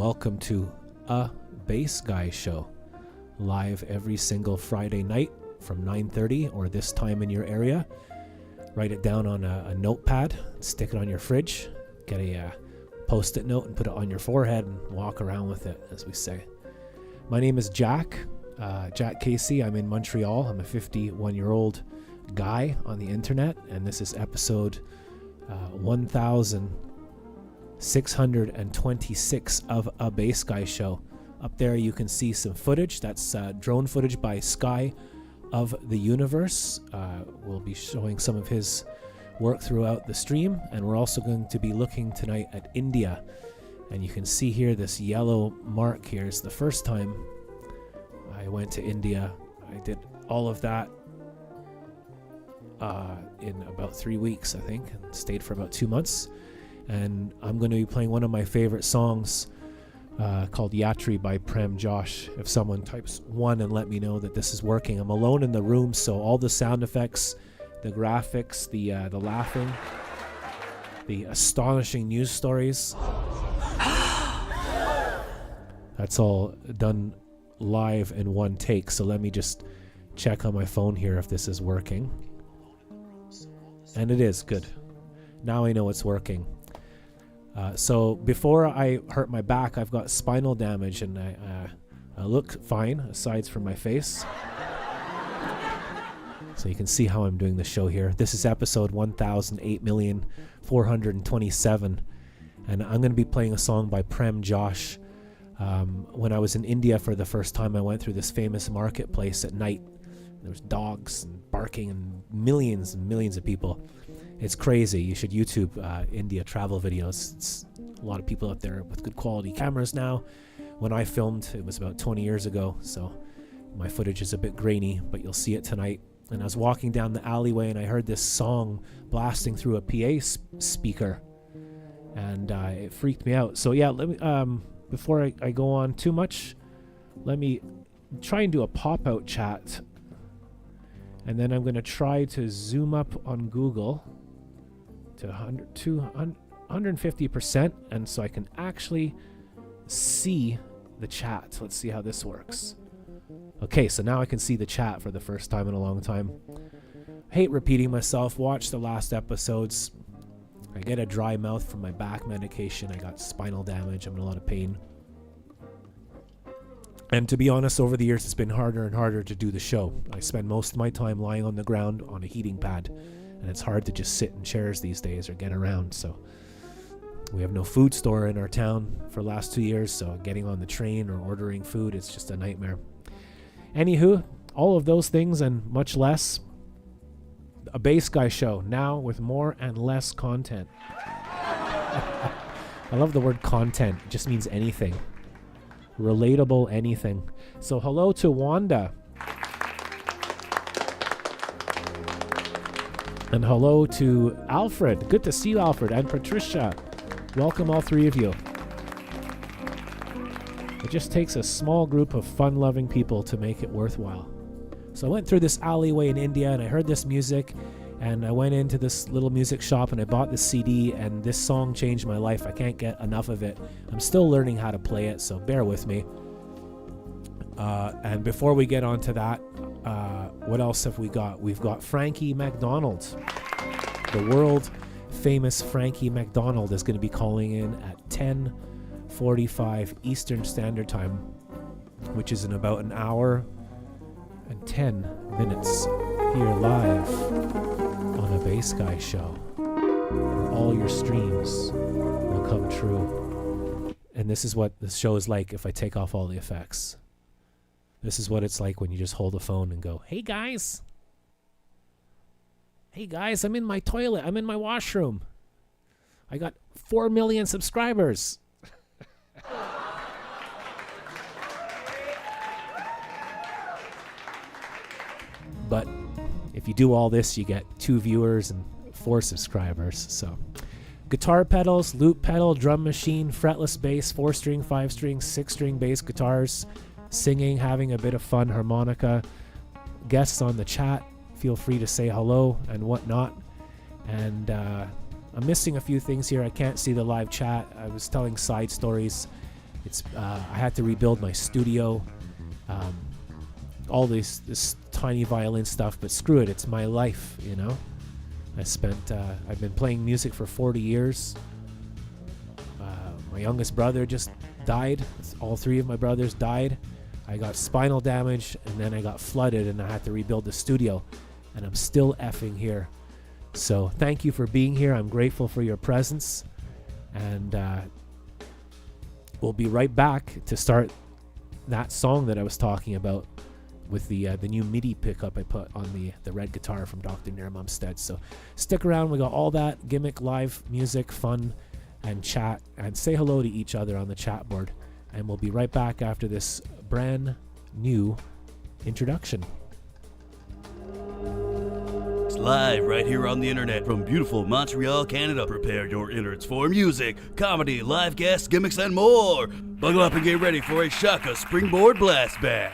welcome to A Bass Guy Show, live every single Friday night from 9:30 or this time in your area. Write it down on a notepad, stick it on your fridge, get a post-it note and put it on your forehead and walk around with it, as we say. My name is Jack Casey. I'm in Montreal. I'm a 51-year-old guy on the internet, and this is episode 1626 of A Bass Guy Show. Up there you can see some footage. That's drone footage by Sky of the Universe. We'll be showing some of his work throughout the stream, and we're also going to be looking tonight at India. And you can see here this yellow mark here is the first time I went to India. I did all of that in about 3 weeks, I think, and stayed for about 2 months. And I'm going to be playing one of my favorite songs called Yatri by Prem Josh. If someone types 1 and let me know that this is working. I'm alone in the room, so all the sound effects, the graphics, the laughing, the astonishing news stories, that's all done live in one take. So let me just check on my phone here if this is working. And it is. Good. Now I know it's working. So before I hurt my back, I've got spinal damage, and I look fine aside from my face. So you can see how I'm doing the show here. This is episode 1008,427, and I'm going to be playing a song by Prem Josh. When I was in India for the first time, I went through this famous marketplace at night. There was dogs and barking and millions of people. It's crazy. You should YouTube India travel videos. It's a lot of people out there with good quality cameras now. When I filmed, it was about 20 years ago, so my footage is a bit grainy, but you'll see it tonight. And I was walking down the alleyway, and I heard this song blasting through a PA speaker, and it freaked me out. So yeah, let me before I go on too much, let me try and do a pop-out chat, and then I'm going to try to zoom up on Google to 150%, and so I can actually see the chat. Let's see how this works. Okay, so now I can see the chat for the first time in a long time. I hate repeating myself. Watch the last episodes. I get a dry mouth from my back medication. I got spinal damage. I'm in a lot of pain. And to be honest, over the years, it's been harder and harder to do the show. I spend most of my time lying on the ground on a heating pad, and it's hard to just sit in chairs these days or get around. So we have no food store in our town for the last 2 years, so getting on the train or ordering food, it's just a nightmare. Anywho, all of those things and much less. A Bass Guy Show, now with more and less content. I love the word content. It just means anything. Relatable anything. So hello to Wanda. And hello to Alfred. Good to see you, Alfred. And Patricia. Welcome, all three of you. It just takes a small group of fun-loving people to make it worthwhile. So I went through this alleyway in India, and I heard this music, and I went into this little music shop, and I bought this CD, and this song changed my life. I can't get enough of it. I'm still learning how to play it, so bear with me. And before we get on to that, what else have we got? We've got Frankie McDonald. The world-famous Frankie McDonald is going to be calling in at 10:45 Eastern Standard Time, which is in about an hour and 10 minutes here live on A Bass Guy Show, where all your streams will come true. And this is what the show is like if I take off all the effects. This is what it's like when you just hold a phone and go, hey guys, I'm in my toilet, I'm in my washroom, I got 4 million subscribers. But if you do all this, you get 2 viewers and 4 subscribers. So guitar pedals, loop pedal, drum machine, fretless bass, 4-string, 5-string, 6-string bass guitars, singing, having a bit of fun, harmonica, guests on the chat, feel free to say hello and whatnot. And I'm missing a few things here. I can't see the live chat. I was telling side stories I had to rebuild my studio, all this tiny violin stuff, but screw it, it's my life, you know. I've been playing music for 40 years. My youngest brother just died. All three of my brothers died. I got spinal damage, and then I got flooded, and I had to rebuild the studio, and I'm still effing here. So thank you for being here. I'm grateful for your presence, and we'll be right back to start that song that I was talking about with the new MIDI pickup I put on the red guitar from Dr. Nirmumstead. So stick around. We got all that gimmick, live music, fun, and chat, and say hello to each other on the chat board. And we'll be right back after this brand new introduction. It's live right here on the internet from beautiful Montreal, Canada. Prepare your innards for music, comedy, live guests, gimmicks, and more. Buckle up and get ready for a Shaka Springboard Blast Bag.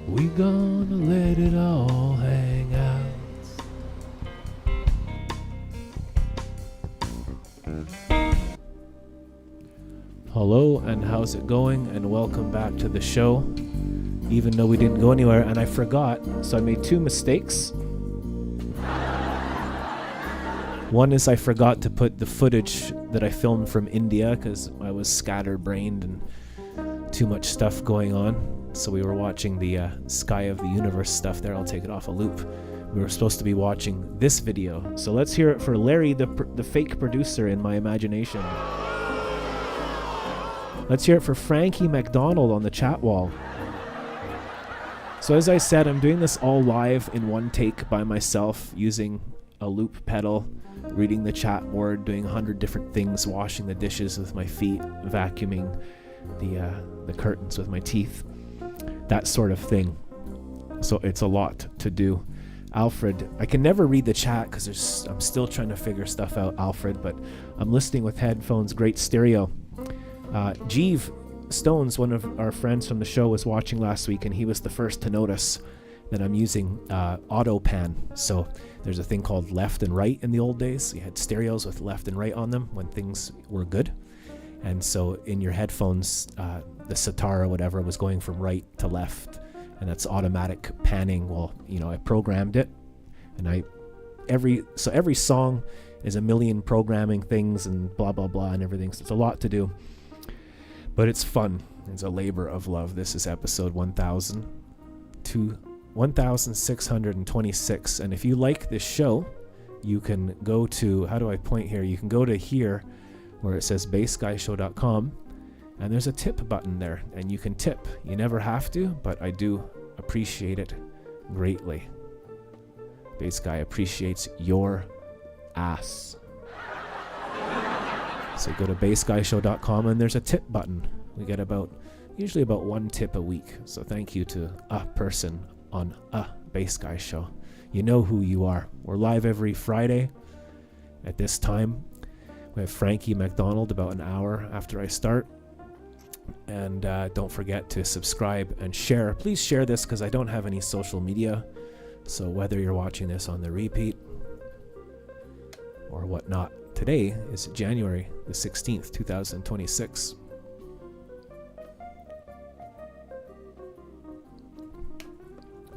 We gonna let it all hang out. Hello, and how's it going? And welcome back to the show. Even though we didn't go anywhere, and I forgot, so I made two mistakes. One is I forgot to put the footage that I filmed from India because I was scatterbrained and too much stuff going on. So we were watching the Sky of the Universe stuff there. I'll take it off a loop. We were supposed to be watching this video. So let's hear it for Larry, the fake producer in my imagination. Let's hear it for Frankie McDonald on the chat wall. So as I said, I'm doing this all live in one take by myself using a loop pedal, reading the chat board, doing 100 different things, washing the dishes with my feet, vacuuming the curtains with my teeth, that sort of thing. So it's a lot to do. Alfred, I can never read the chat because I'm still trying to figure stuff out, Alfred, but I'm listening with headphones, great stereo. Jeeve Stones, one of our friends from the show, was watching last week, and he was the first to notice that I'm using auto pan. So there's a thing called left and right in the old days. You had stereos with left and right on them when things were good. And so in your headphones, the sitar or whatever was going from right to left, and that's automatic panning. Well, I programmed it, and every song is a million programming things and blah blah blah and everything. So it's a lot to do, but it's fun. It's a labor of love. This is episode 1626, and if you like this show, you can go to, how do I point here? You can go to here where it says bassguyshow.com, and there's a tip button there, and you can tip. You never have to, but I do appreciate it greatly. Bass Guy appreciates your ass. So go to bassguyshow.com, and there's a tip button. We get usually about one tip a week. So thank you to a person on a Bass Guy show. You know who you are. We're live every Friday at this time. We have Frankie McDonald about an hour after I start. And don't forget to subscribe and share. Please share this because I don't have any social media. So whether you're watching this on the repeat or whatnot, today is January the 16th, 2026.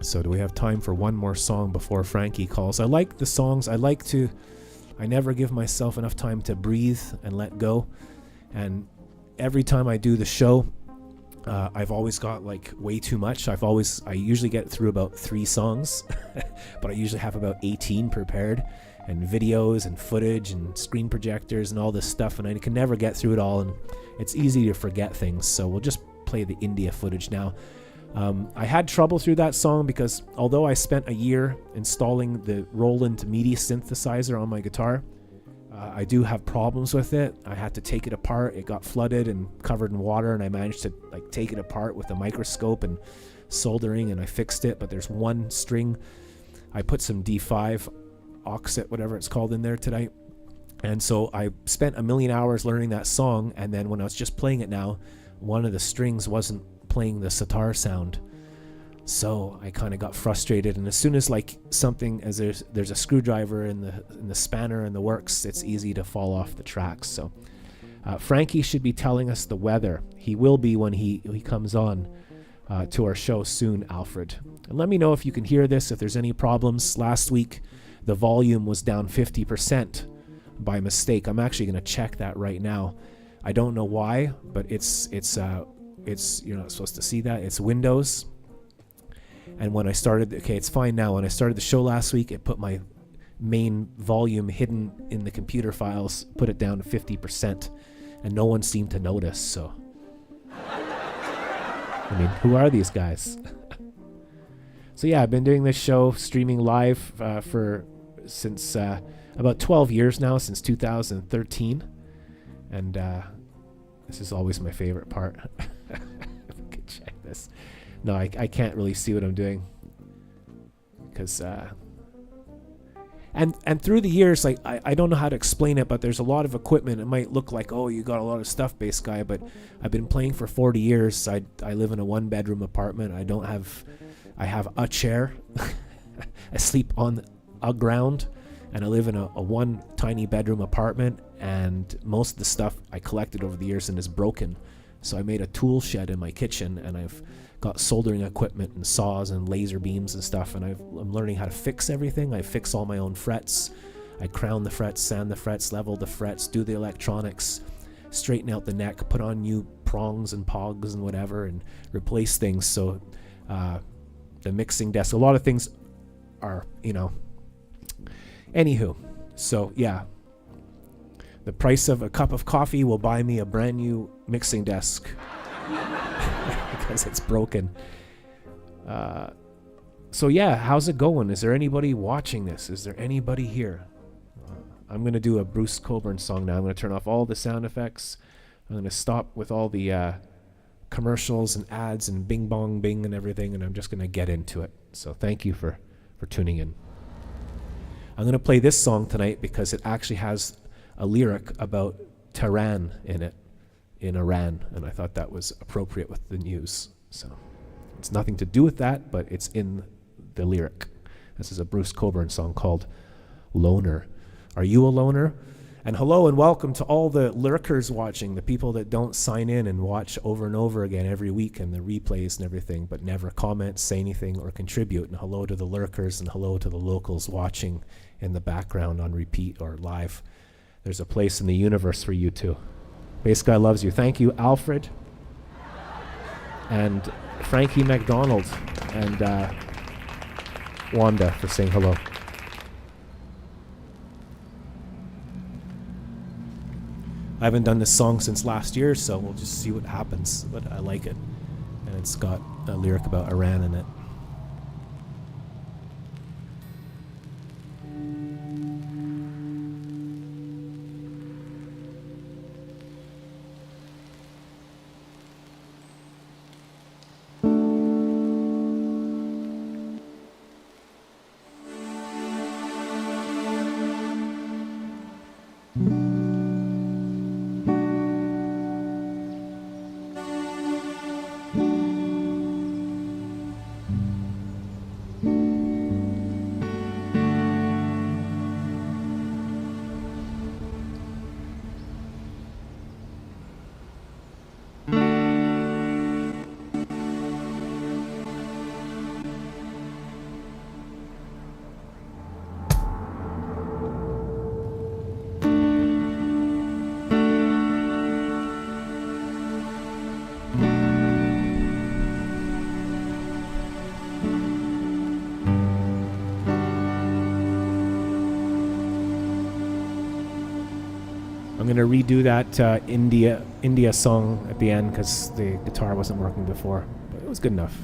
So do we have time for one more song before Frankie calls? I like the songs. I never give myself enough time to breathe and let go. And every time I do the show, I've always got way too much. I usually get through about 3 songs, but I usually have about 18 prepared, and videos and footage and screen projectors and all this stuff, and I can never get through it all, and it's easy to forget things. So we'll just play the India footage now. I had trouble through that song because although I spent a year installing the Roland MIDI synthesizer on my guitar, I do have problems with it. I had to take it apart. It got flooded and covered in water, and I managed to take it apart with a microscope and soldering, and I fixed it. But there's one string. I put some D5 Oxet, whatever it's called, in there today. And so I spent a million hours learning that song, and then when I was just playing it now, one of the strings wasn't playing the sitar sound. So I kind of got frustrated, and as soon as there's a screwdriver in the spanner in the works, it's easy to fall off the tracks. So Frankie should be telling us the weather. He will be when he comes on to our show soon, Alfred. And let me know if you can hear this, if there's any problems. Last week the volume was down 50% by mistake. I'm actually going to check that right now. I don't know why, but it's you're not supposed to see that. It's Windows. And when I started, okay, it's fine now. When I started the show last week, it put my main volume hidden in the computer files, put it down to 50%, and no one seemed to notice. So, I mean, who are these guys? So yeah, I've been doing this show, streaming live since about 12 years now, since 2013, and this is always my favorite part. If I could check this. No, I can't really see what I'm doing, because and through the years, like I don't know how to explain it, but there's a lot of equipment. It might look like, oh, you got a lot of stuff, bass guy, but I've been playing for 40 years. I live in a 1-bedroom apartment. I have a chair. I sleep on a ground, and I live in a one tiny bedroom apartment, and most of the stuff I collected over the years and is broken. So I made a tool shed in my kitchen, and I've got soldering equipment and saws and laser beams and stuff, and I'm learning how to fix everything. I fix all my own frets. I crown the frets, sand the frets, level the frets, do the electronics, straighten out the neck, put on new prongs and pogs and whatever, and replace things. So the mixing desk, a lot of things are, anywho. So yeah, the price of a cup of coffee will buy me a brand new mixing desk. Because it's broken. So yeah, how's it going? Is there anybody watching this? Is there anybody here? I'm going to do a Bruce Coburn song now. I'm going to turn off all the sound effects. I'm going to stop with all the commercials and ads and bing bong bing and everything, and I'm just going to get into it. So thank you for tuning in. I'm going to play this song tonight because it actually has a lyric about Tehran in it, in Iran, and I thought that was appropriate with the news. So it's nothing to do with that, but it's in the lyric. This is a Bruce Coburn song called Loner. Are you a loner? And hello and welcome to all the lurkers watching, the people that don't sign in and watch over and over again every week and the replays and everything, but never comment, say anything, or contribute. And hello to the lurkers and hello to the locals watching in the background on repeat or live. There's a place in the universe for you too. Bass Guy loves you. Thank you, Alfred and Frankie McDonald and Wanda for saying hello. I haven't done this song since last year, so we'll just see what happens, but I like it. And it's got a lyric about Iran in it. I'm going to redo that India song at the end because the guitar wasn't working before, but it was good enough.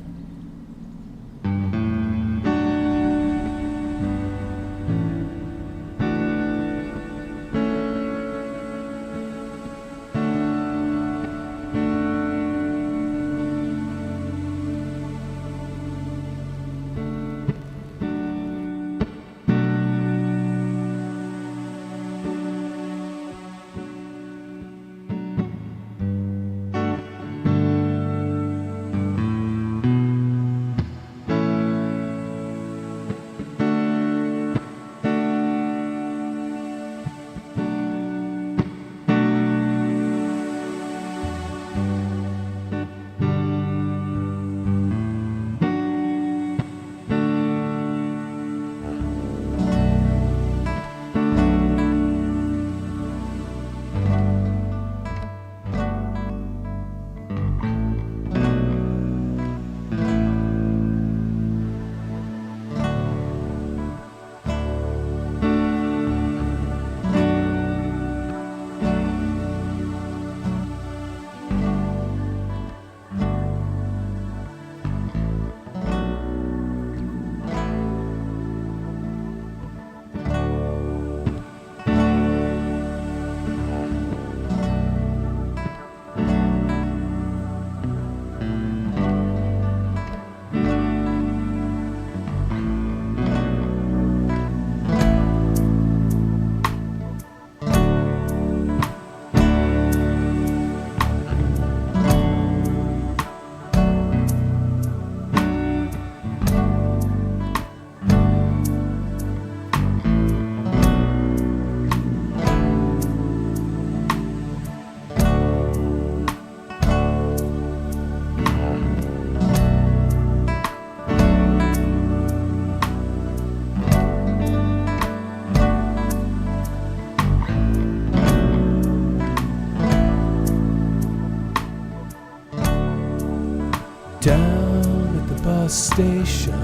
Down at the bus station,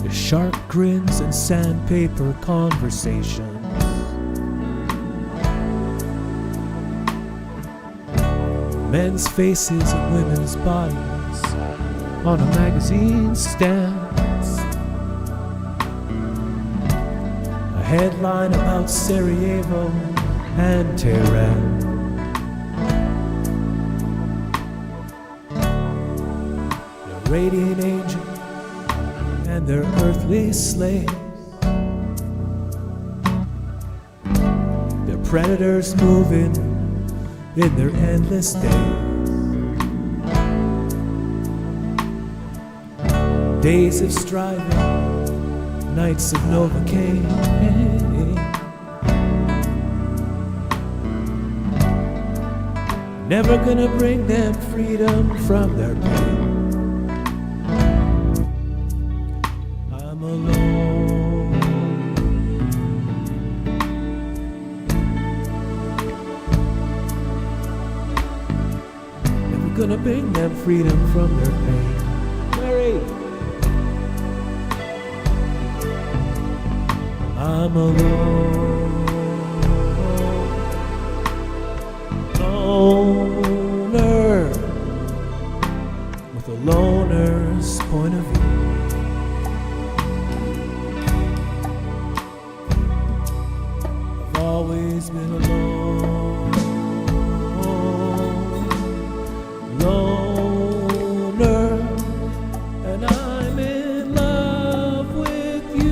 the shark grins and sandpaper conversations. Men's faces and women's bodies on a magazine stand. A headline about Sarajevo and Tehran. Their radiant angel and their earthly slave. Their predators moving in their endless days. Days of striving, nights of Novocaine. Never gonna bring them freedom from their pain. I'm alone. Never gonna bring them freedom from their pain. Mary. I'm alone, loner, with a loner's point of view. I've always been alone, loner, and I'm in love with you.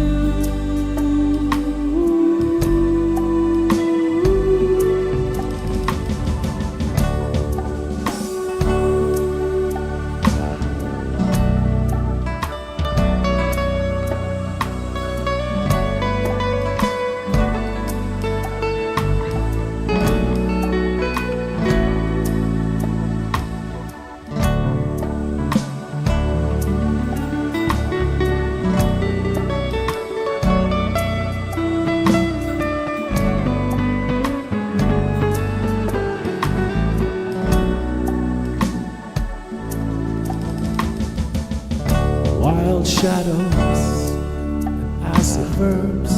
Wild shadows and acid verbs.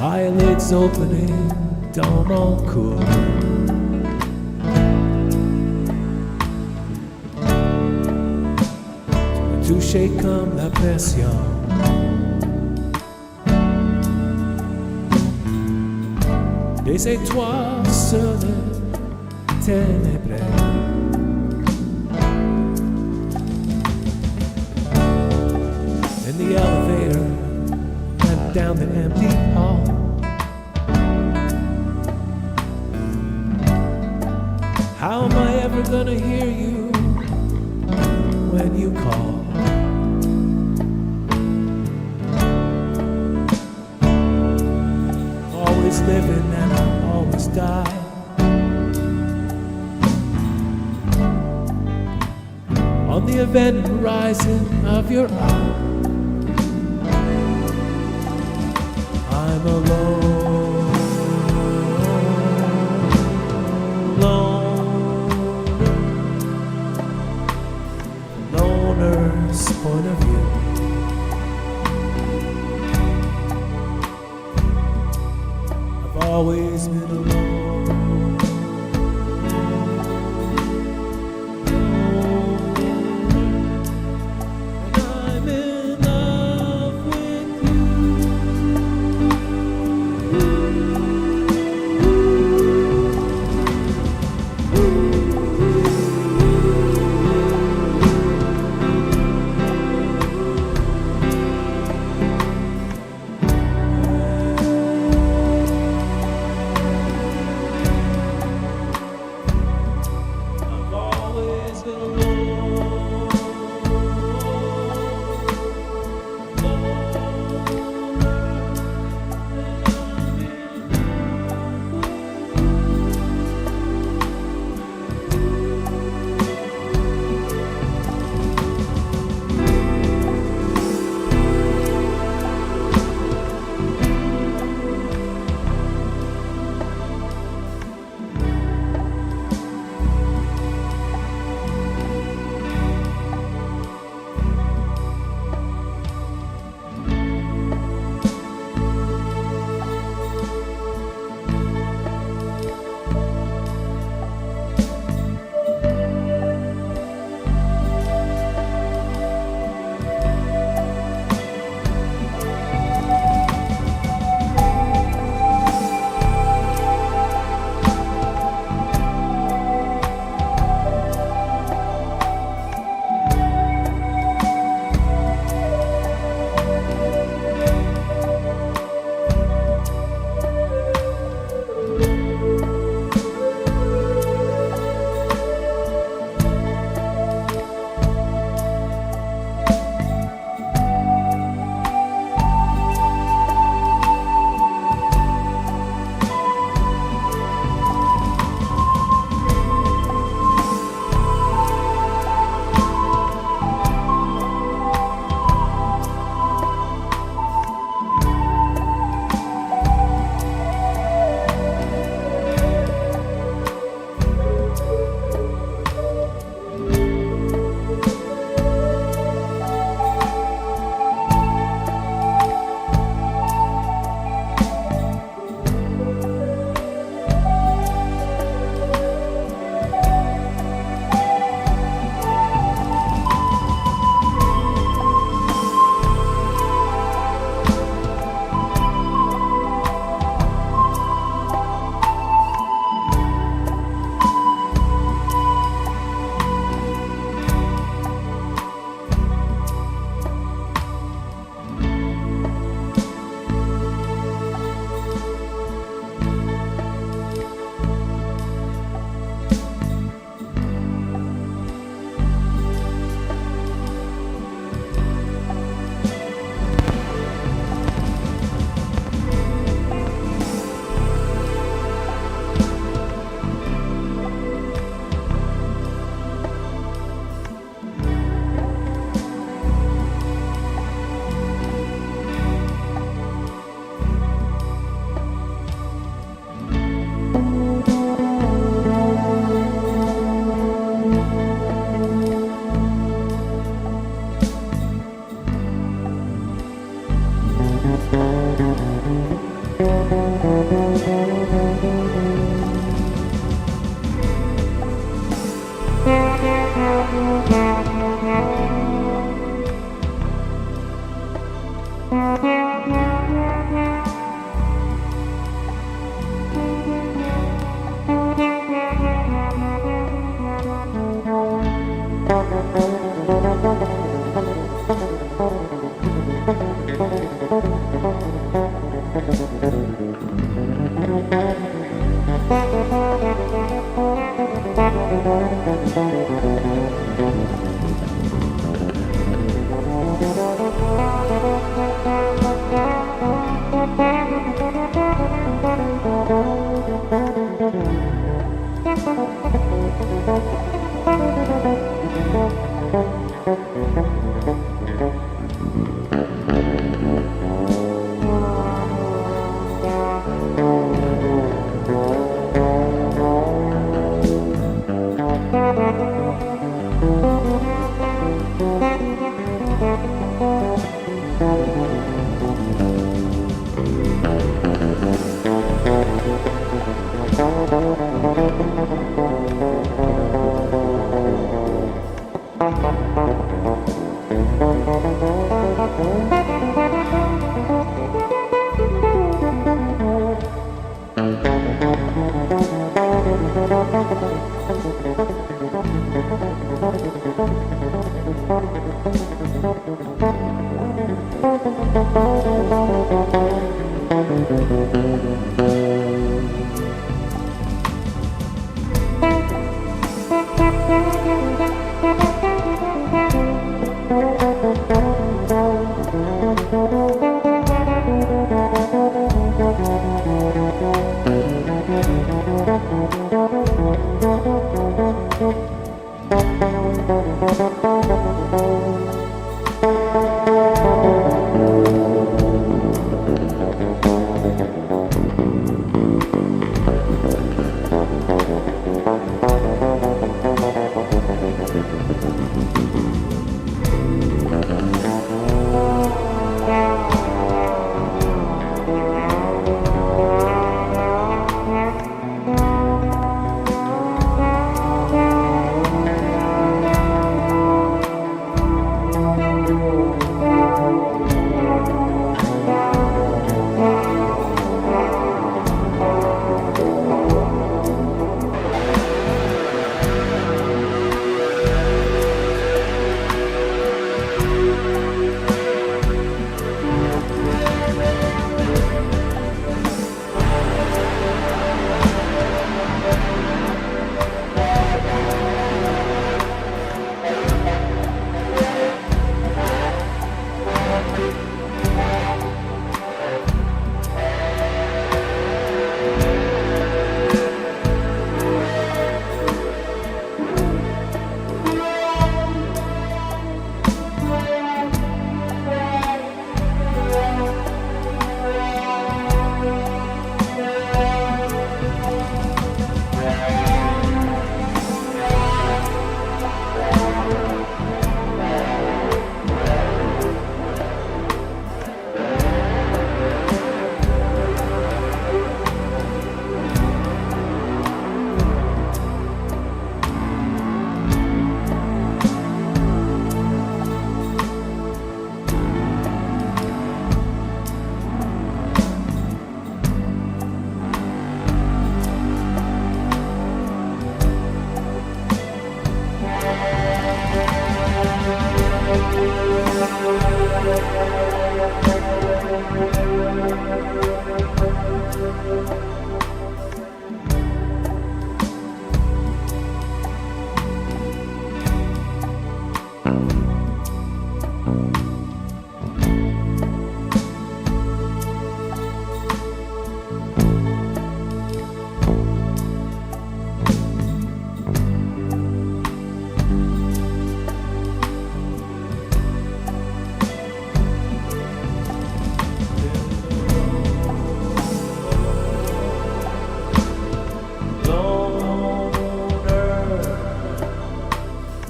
Eyelids opening, dome all cool. Touché comme la pression. Des étoiles sur les ténèbres. In the elevator and down the empty hall. How am I ever gonna hear you when you call? Always living and I'll always die. On the event horizon of your eye, I'm alone, loner's point of view. I've always been alone.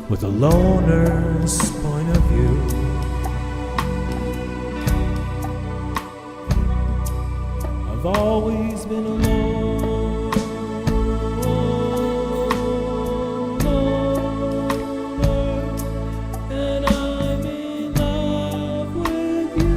with a loner's point of view. I've always been alone, and I'm in love with you.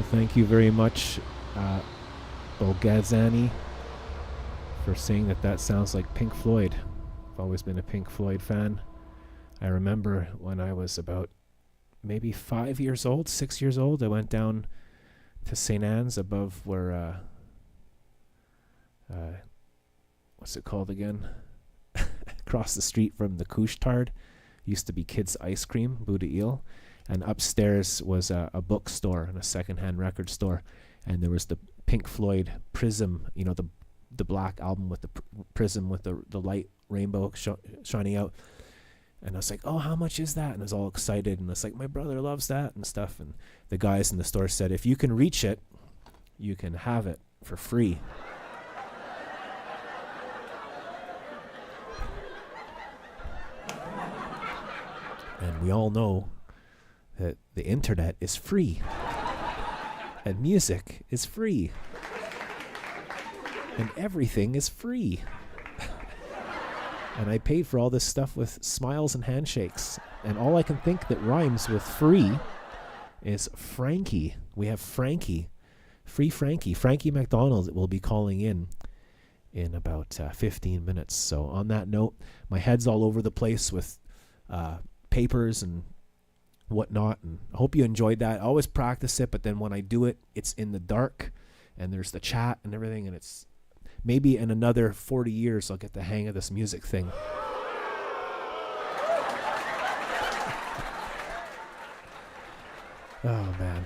Thank you very much, Bogazani, for saying that sounds like Pink Floyd. I've always been a Pink Floyd fan. I remember when I was about maybe 6 years old, I went down to St. Anne's above where, what's it called again? Across the street from the Couche-Tard. Used to be Kids Ice Cream, Buddha Eel. And upstairs was a bookstore and a secondhand record store, and there was the Pink Floyd Prism, the black album with the prism with the light rainbow shining out. And I was like, oh, how much is that? And I was all excited, and I was like, my brother loves that and stuff. And the guys in the store said, if you can reach it, you can have it for free. And we all know that the internet is free and music is free and everything is free. And I paid for all this stuff with smiles and handshakes, and all I can think that rhymes with free is Frankie. We have Frankie, free Frankie McDonald will be calling in about 15 minutes. So on that note, my head's all over the place with papers and whatnot, and I hope you enjoyed that. I always practice it, but then when I do it, it's in the dark, and there's the chat and everything, and it's maybe in another 40 years I'll get the hang of this music thing. Oh man,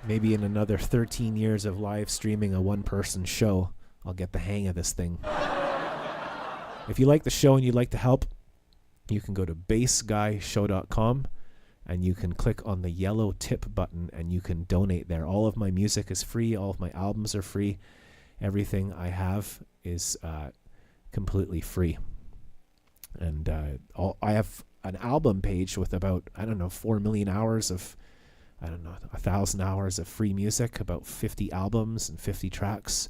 maybe in another 13 years of live streaming a one-person show, I'll get the hang of this thing. If you like the show and you'd like to help, you can go to bassguyshow.com and you can click on the yellow tip button and you can donate there. All of my music is free. All of my albums are free. Everything I have is completely free. And I have an album page with about, 4 million hours of, 1,000 hours of free music, about 50 albums and 50 tracks,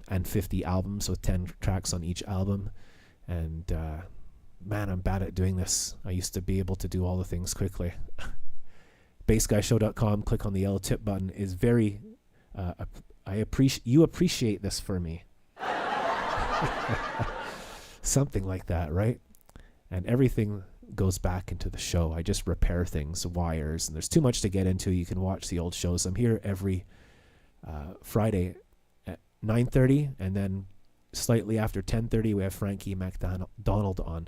and 50 albums with 10 tracks on each album. And man, I'm bad at doing this. I used to be able to do all the things quickly. BassGuyShow.com, click on the yellow tip button, is very, you appreciate this for me. Something like that, right? And everything goes back into the show. I just repair things, wires, and there's too much to get into. You can watch the old shows. I'm here every Friday at 9:30, and then slightly after 10:30, we have Frankie McDonald on.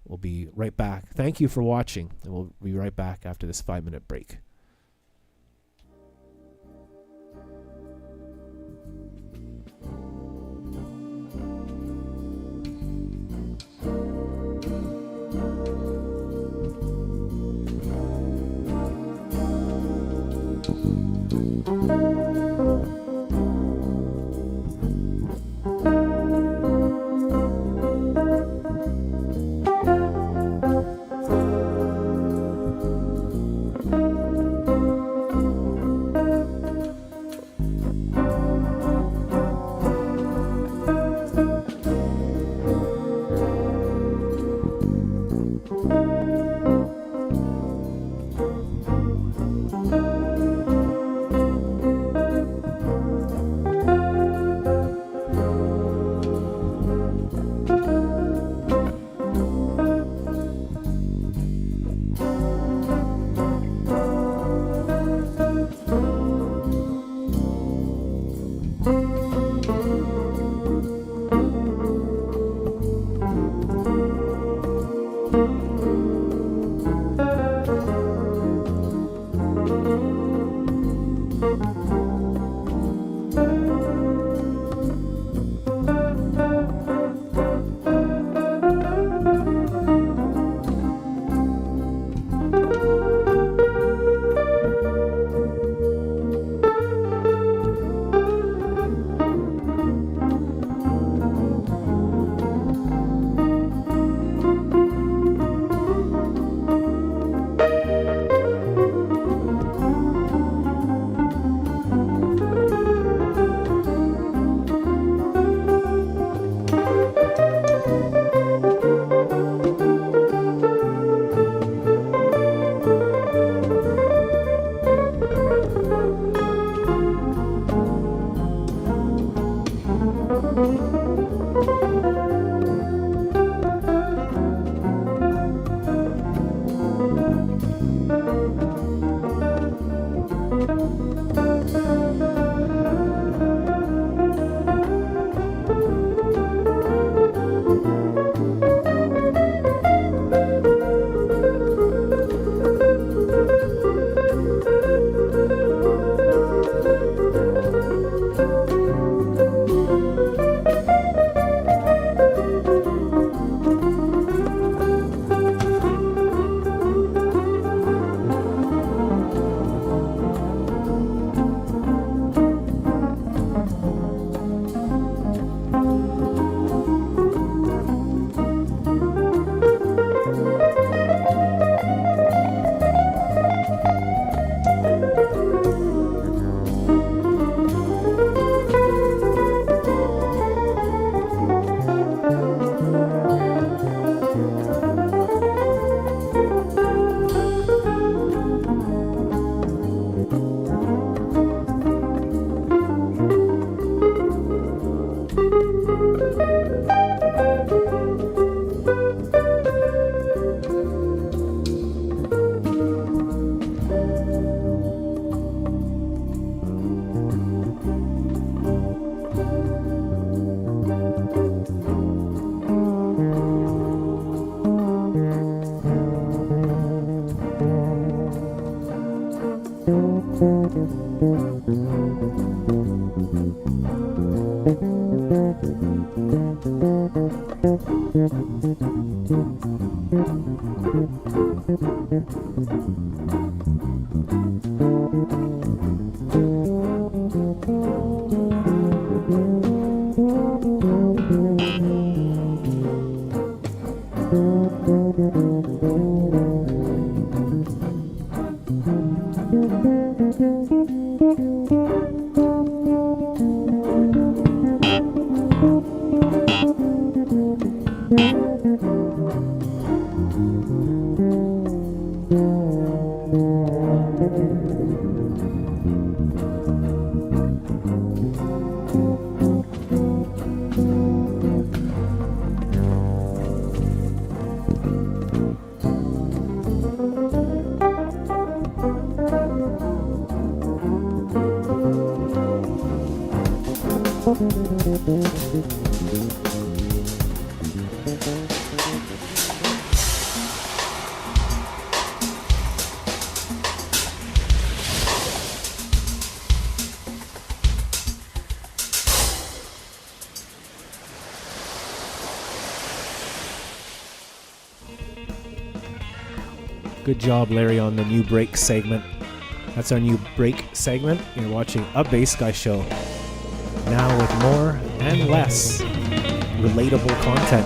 We'll be right back. Thank you for watching, and we'll be right back after this 5-minute break. Good job, Larry, on the new break segment. That's our new break segment. You're watching A Bass Guy Show. Now with more and less relatable content.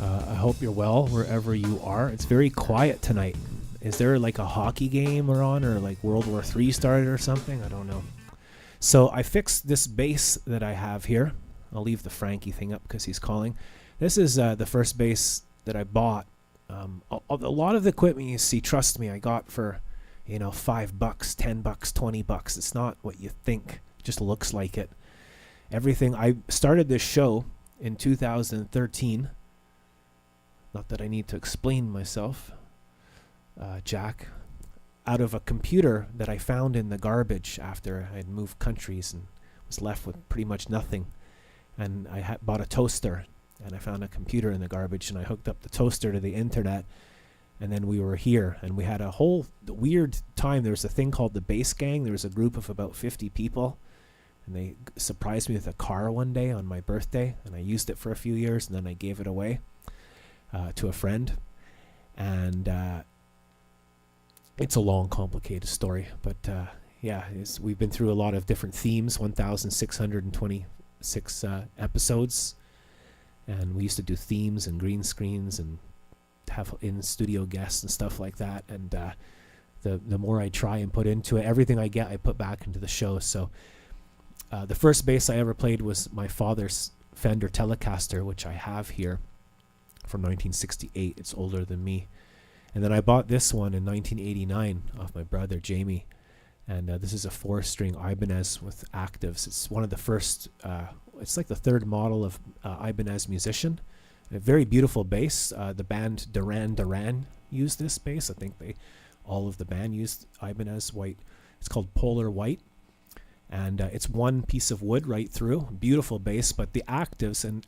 I hope you're well wherever you are. It's very quiet tonight. Is there like a hockey game we're on, or like World War III started or something? I don't know. So I fixed this bass that I have here. I'll leave the Frankie thing up because he's calling. This is the first bass that I bought. A lot of the equipment you see, trust me, I got for, $5, $10, $20. It's not what you think. It just looks like it. Everything. I started this show in 2013. Not that I need to explain myself, Jack. Out of a computer that I found in the garbage after I had moved countries and was left with pretty much nothing. And I bought a toaster, and I found a computer in the garbage, and I hooked up the toaster to the internet, and then we were here, and we had a whole weird time. There was a thing called the Bass Gang. There was a group of about 50 people, and they surprised me with a car one day on my birthday, and I used it for a few years, and then I gave it away to a friend. And it's a long, complicated story, but we've been through a lot of different themes, 1,626 episodes. And we used to do themes and green screens and have in-studio guests and stuff like that. And the more I try and put into it, everything I get, I put back into the show. So the first bass I ever played was my father's Fender Telecaster, which I have here from 1968. It's older than me. And then I bought this one in 1989 off my brother, Jamie. And this is a 4-string Ibanez with octaves. It's one of the first... it's like the third model of Ibanez Musician. A very beautiful bass. The band Duran used this bass. I think all of the band used Ibanez white. It's called Polar White. And it's one piece of wood right through. Beautiful bass, but the octaves in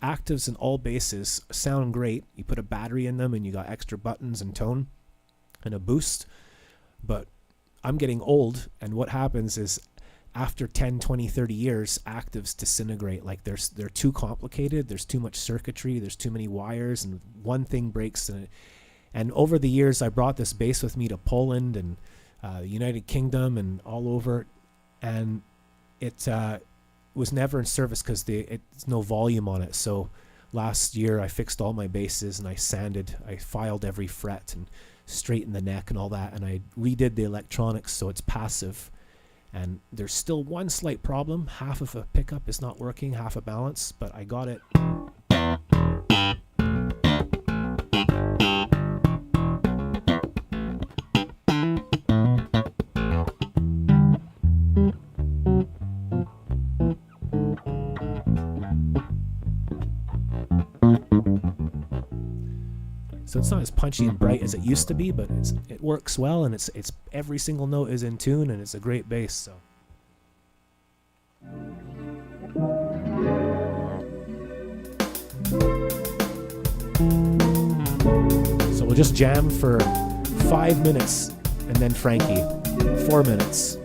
all basses sound great. You put a battery in them and you got extra buttons and tone and a boost. But I'm getting old, and what happens is after 10, 20, 30 years, octaves disintegrate. Like they're too complicated. There's too much circuitry. There's too many wires, and one thing breaks. And over the years, I brought this bass with me to Poland and the United Kingdom and all over, and it was never in service because it's no volume on it. So last year, I fixed all my basses and I filed every fret and straightened the neck and all that, and I redid the electronics so it's passive. And there's still one slight problem. Half of a pickup is not working, half a balance, but I got it. So it's not as punchy and bright as it used to be, but it works well, and it's every single note is in tune, and it's a great bass. So we'll just jam for 5 minutes, and then Frankie, 4 minutes.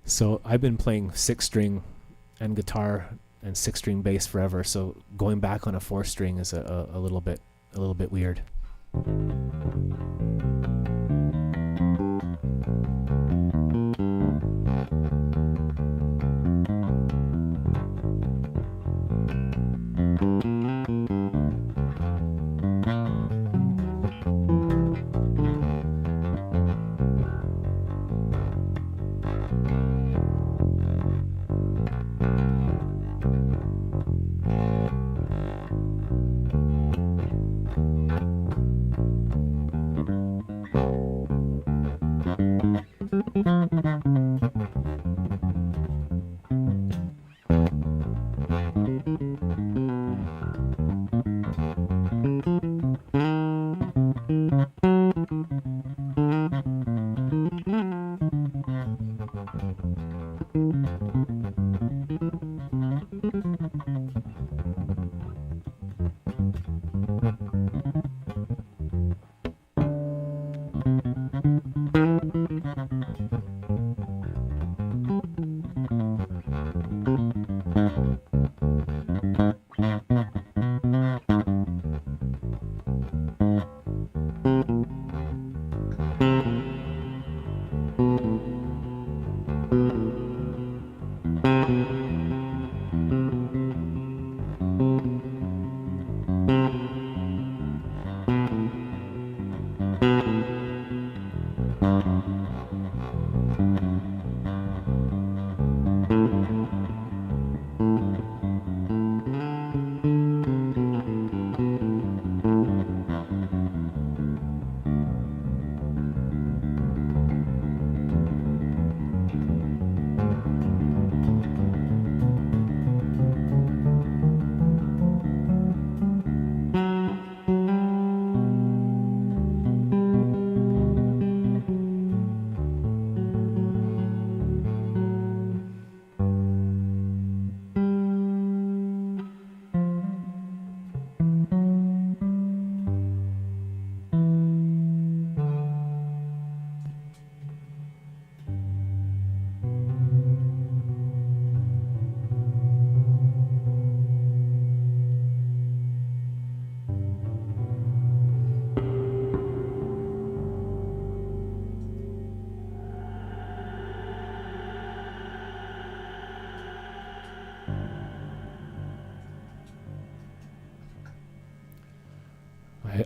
So I've been playing 6-string and guitar and 6-string bass forever. So going back on a 4-string is a little bit weird.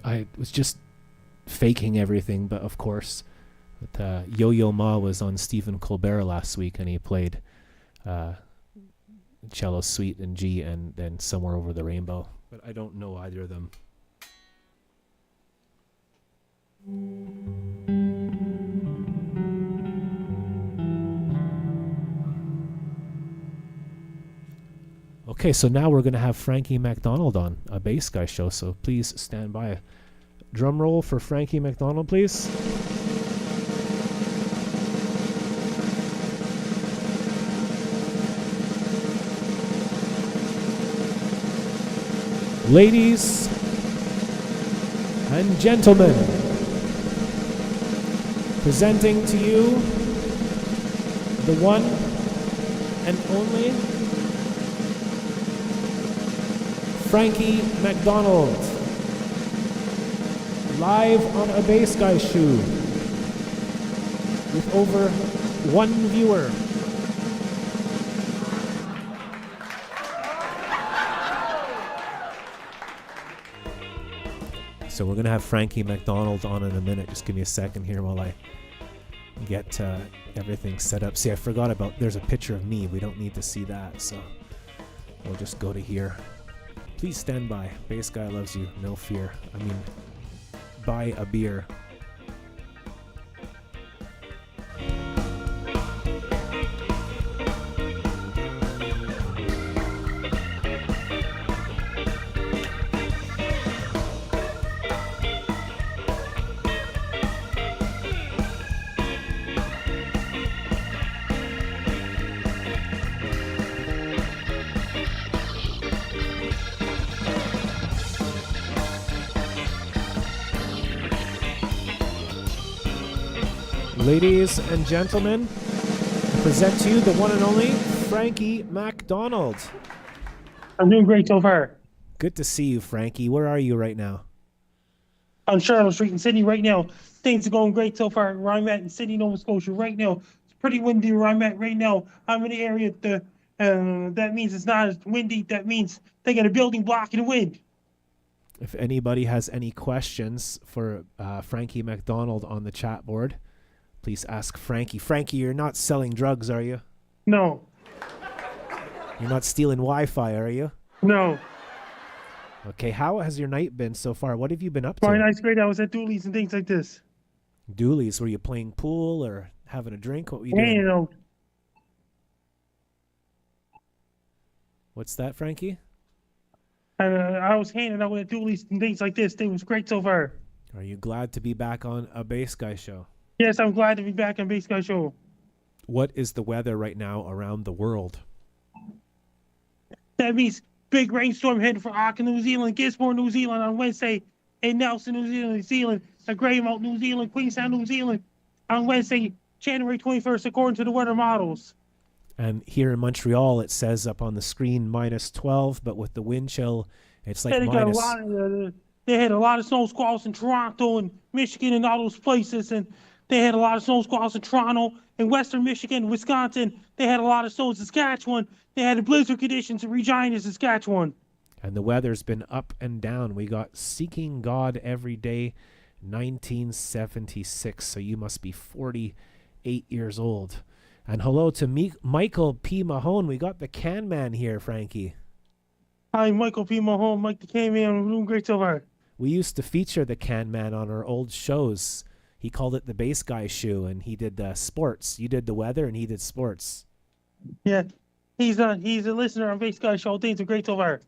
I was just faking everything, but of course, Yo-Yo Ma was on Stephen Colbert last week, and he played cello suite in G and then Somewhere Over the Rainbow. But I don't know either of them. Okay, so now we're going to have Frankie McDonald on, a bass guy show, so please stand by. Drum roll for Frankie McDonald, please. Ladies and gentlemen, presenting to you the one and only Frankie McDonald, live on a bass guy shoe with over 1 viewer. So we're gonna have Frankie McDonald on in a minute. Just give me a second here while I get everything set up. See, I forgot about, there's a picture of me. We don't need to see that, so we'll just go to here. Please stand by. Bass guy loves you. No fear. I mean, buy a beer. Ladies and gentlemen, I present to you the one and only Frankie McDonald. I'm doing great so far. Good to see you, Frankie. Where are you right now? On Charlotte Street in Sydney right now. Things are going great so far where I'm at in Sydney, Nova Scotia right now. It's pretty windy where I'm at right now. I'm in the area that means it's not as windy. That means they got a building blocking the wind. If anybody has any questions for Frankie McDonald on the chat board, please ask Frankie. Frankie, you're not selling drugs, are you? No. You're not stealing Wi-Fi, are you? No. Okay, how has your night been so far? What have you been up to? My night's great. I was at Dooley's and things like this. Doolies, were you playing pool or having a drink? What were you doing? Hanging out. What's that, Frankie? And I was hanging out with doolies and things like this. It was great so far. Are you glad to be back on a Bass Guy show? Yes, I'm glad to be back on Bass Guy Show. What is the weather right now around the world? That means big rainstorm heading for Auckland, New Zealand, Gisborne, New Zealand on Wednesday, and Nelson, New Zealand, Greymount, New Zealand, Queenstown, New Zealand on Wednesday, January 21st, according to the weather models. And here in Montreal, it says up on the screen -12, but with the wind chill, it's like minus. They had a lot of snow squalls in Toronto and Michigan and all those places, and they had a lot of snow squalls in Toronto and Western Michigan, Wisconsin. They had a lot of snow in Saskatchewan. They had blizzard conditions in Regina, Saskatchewan. And the weather's been up and down. We got Seeking God Every Day, 1976. So you must be 48 years old. And hello to Michael P. Mahone. We got the Can Man here, Frankie. Hi, Michael P. Mahone, Mike the Can Man. I'm doing great so far. We used to feature the Can Man on our old shows. He called it the Bass Guy Show, and he did sports. You did the weather, and he did sports. Yeah, he's a listener on Bass Guy Show. Things are great so far.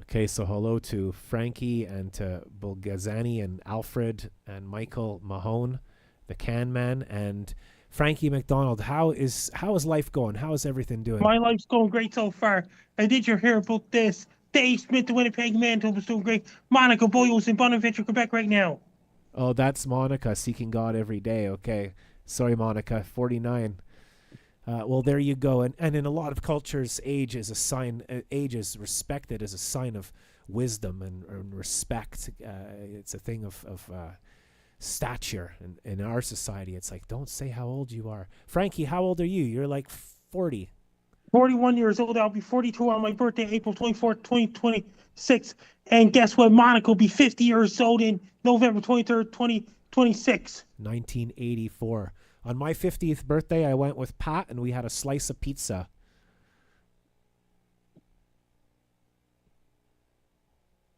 Okay, so hello to Frankie and to Bulgazani and Alfred and Michael Mahone, the Can Man, and Frankie McDonald. How is life going? How is everything doing? My life's going great so far. And did you hear about this? Dave Smith, the Winnipeg Manitoba, was doing great. Monica Boyle's in Bonaventure, Quebec right now. Oh, that's Monica, Seeking God Every Day. Okay. Sorry, Monica, 49. Well, there you go. And in a lot of cultures, age is respected as a sign of wisdom and respect. It's a thing of stature. And in our society, it's like, don't say how old you are. Frankie, how old are you? You're like 40. 41 years old. I'll be 42 on my birthday, April 24th, 2026. And guess what? Monica will be 50 years old in November 23rd, 2026. 1984. On my 50th birthday, I went with Pat and we had a slice of pizza.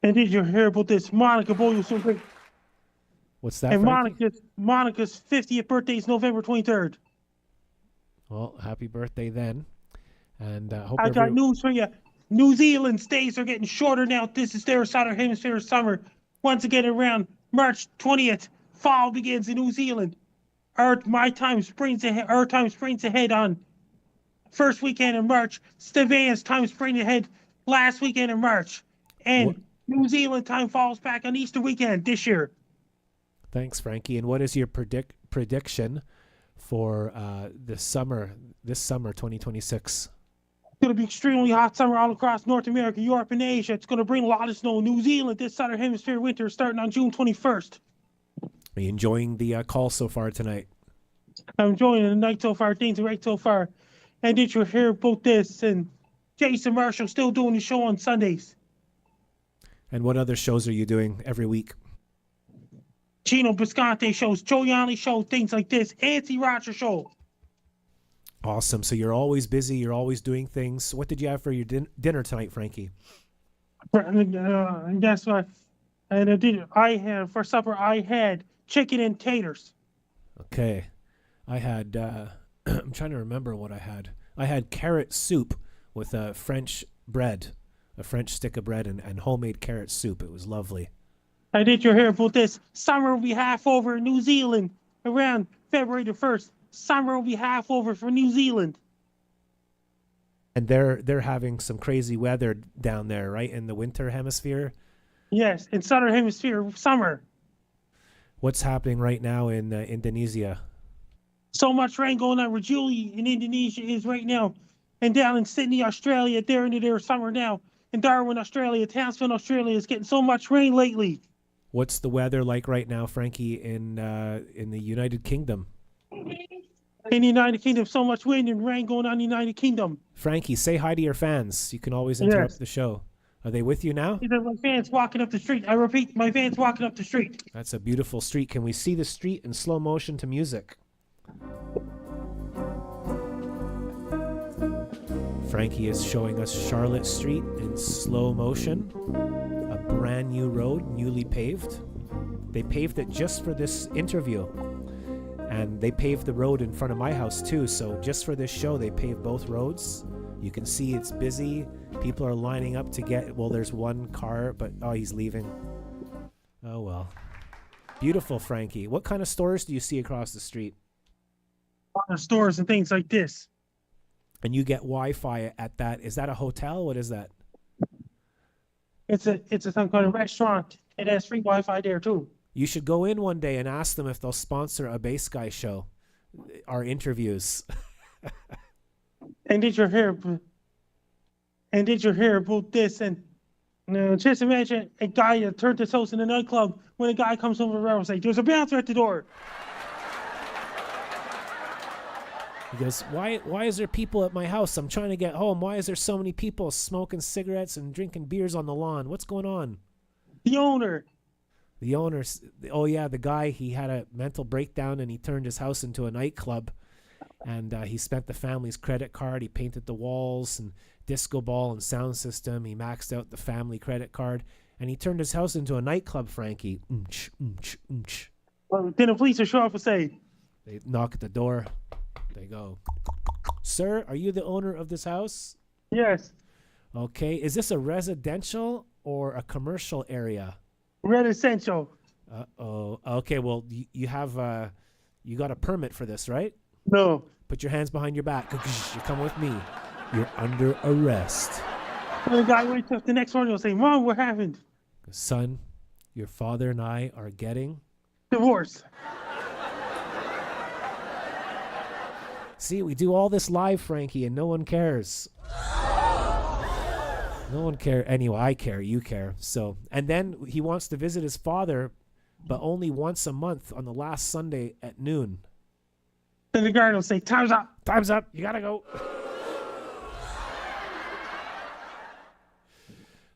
And did you hear about this? Monica Boyle so great. What's that? And Frankie? Monica's 50th birthday is November 23rd. Well, happy birthday then. And hope I got news for you. New Zealand's days are getting shorter now. This is their southern hemisphere summer. Once again, around March 20th, fall begins in New Zealand. Our time springs ahead on first weekend in March. Stevens time springs ahead last weekend in March. And New Zealand time falls back on Easter weekend this year. Thanks, Frankie. And what is your prediction for this summer 2026? It's going to be extremely hot summer all across North America, Europe, and Asia. It's going to bring a lot of snow. New Zealand, this southern hemisphere winter starting on June 21st. Are you enjoying the call so far tonight? I'm enjoying the night so far. Things are great so far. And did you hear about this? And Jason Marshall still doing the show on Sundays. And what other shows are you doing every week? Gino Bisconte shows, Joe Yanni show, things like this. Anthony Roger show. Awesome. So you're always busy. You're always doing things. What did you have for your dinner tonight, Frankie? And guess what? And for supper, I had chicken and taters. Okay. I had, I'm trying to remember what I had. I had carrot soup with French bread, a French stick of bread and homemade carrot soup. It was lovely. I did you hear about this? Summer will be half over in New Zealand around February the 1st. Summer will be half over for New Zealand. And they're having some crazy weather down there, right? In the winter hemisphere? Yes, in southern hemisphere, summer. What's happening right now in Indonesia? So much rain going on where Julie in Indonesia is right now. And down in Sydney, Australia, they're into their summer now. In Darwin, Australia, Townsville, Australia is getting so much rain lately. What's the weather like right now, Frankie, in the United Kingdom? In the United Kingdom, so much wind and rain going on in the United Kingdom. Frankie, say hi to your fans. You can always interrupt the show. Are they with you now? These are my fans walking up the street. I repeat, my fans walking up the street. That's a beautiful street. Can we see the street in slow motion to music? Frankie is showing us Charlotte Street in slow motion. A brand new road, newly paved. They paved it just for this interview. And they paved the road in front of my house too. So just for this show, they paved both roads. You can see it's busy. People are lining up to get, well, there's one car, but he's leaving. Oh, well. Beautiful, Frankie. What kind of stores do you see across the street? A lot of stores and things like this. And you get Wi-Fi at that. Is that a hotel? What is that? It's some kind of restaurant. It has free Wi-Fi there too. You should go in one day and ask them if they'll sponsor a bass guy show. Our interviews. And did you hear about this? And just imagine a guy that turned his house in a nightclub. When a guy comes over and say, "There's a bouncer at the door." He goes, why is there people at my house? I'm trying to get home. Why is there so many people smoking cigarettes and drinking beers on the lawn? What's going on? The owner. Oh yeah, the guy, he had a mental breakdown and he turned his house into a nightclub. And he spent the family's credit card. He painted the walls and disco ball and sound system. He maxed out the family credit card. And he turned his house into a nightclub, Frankie. Well, then the police will show up and say, they knock at the door. They go, "Sir, are you the owner of this house?" "Yes." "Okay, is this a residential or a commercial area?" "Residential." Uh-oh. Okay, well, you have, you got a permit for this, right? "No." "Put your hands behind your back. You come with me. You're under arrest." And the guy wakes up the next morning will say, "Mom, what happened?" "Son, your father and I are getting..." "Divorce." See, we do all this live, Frankie, and no one cares. No one cares. Anyway, I care. You care. So, and then he wants to visit his father, but only once a month on the last Sunday at noon. Then the guard will say, "Time's up." "Time's up. You gotta go."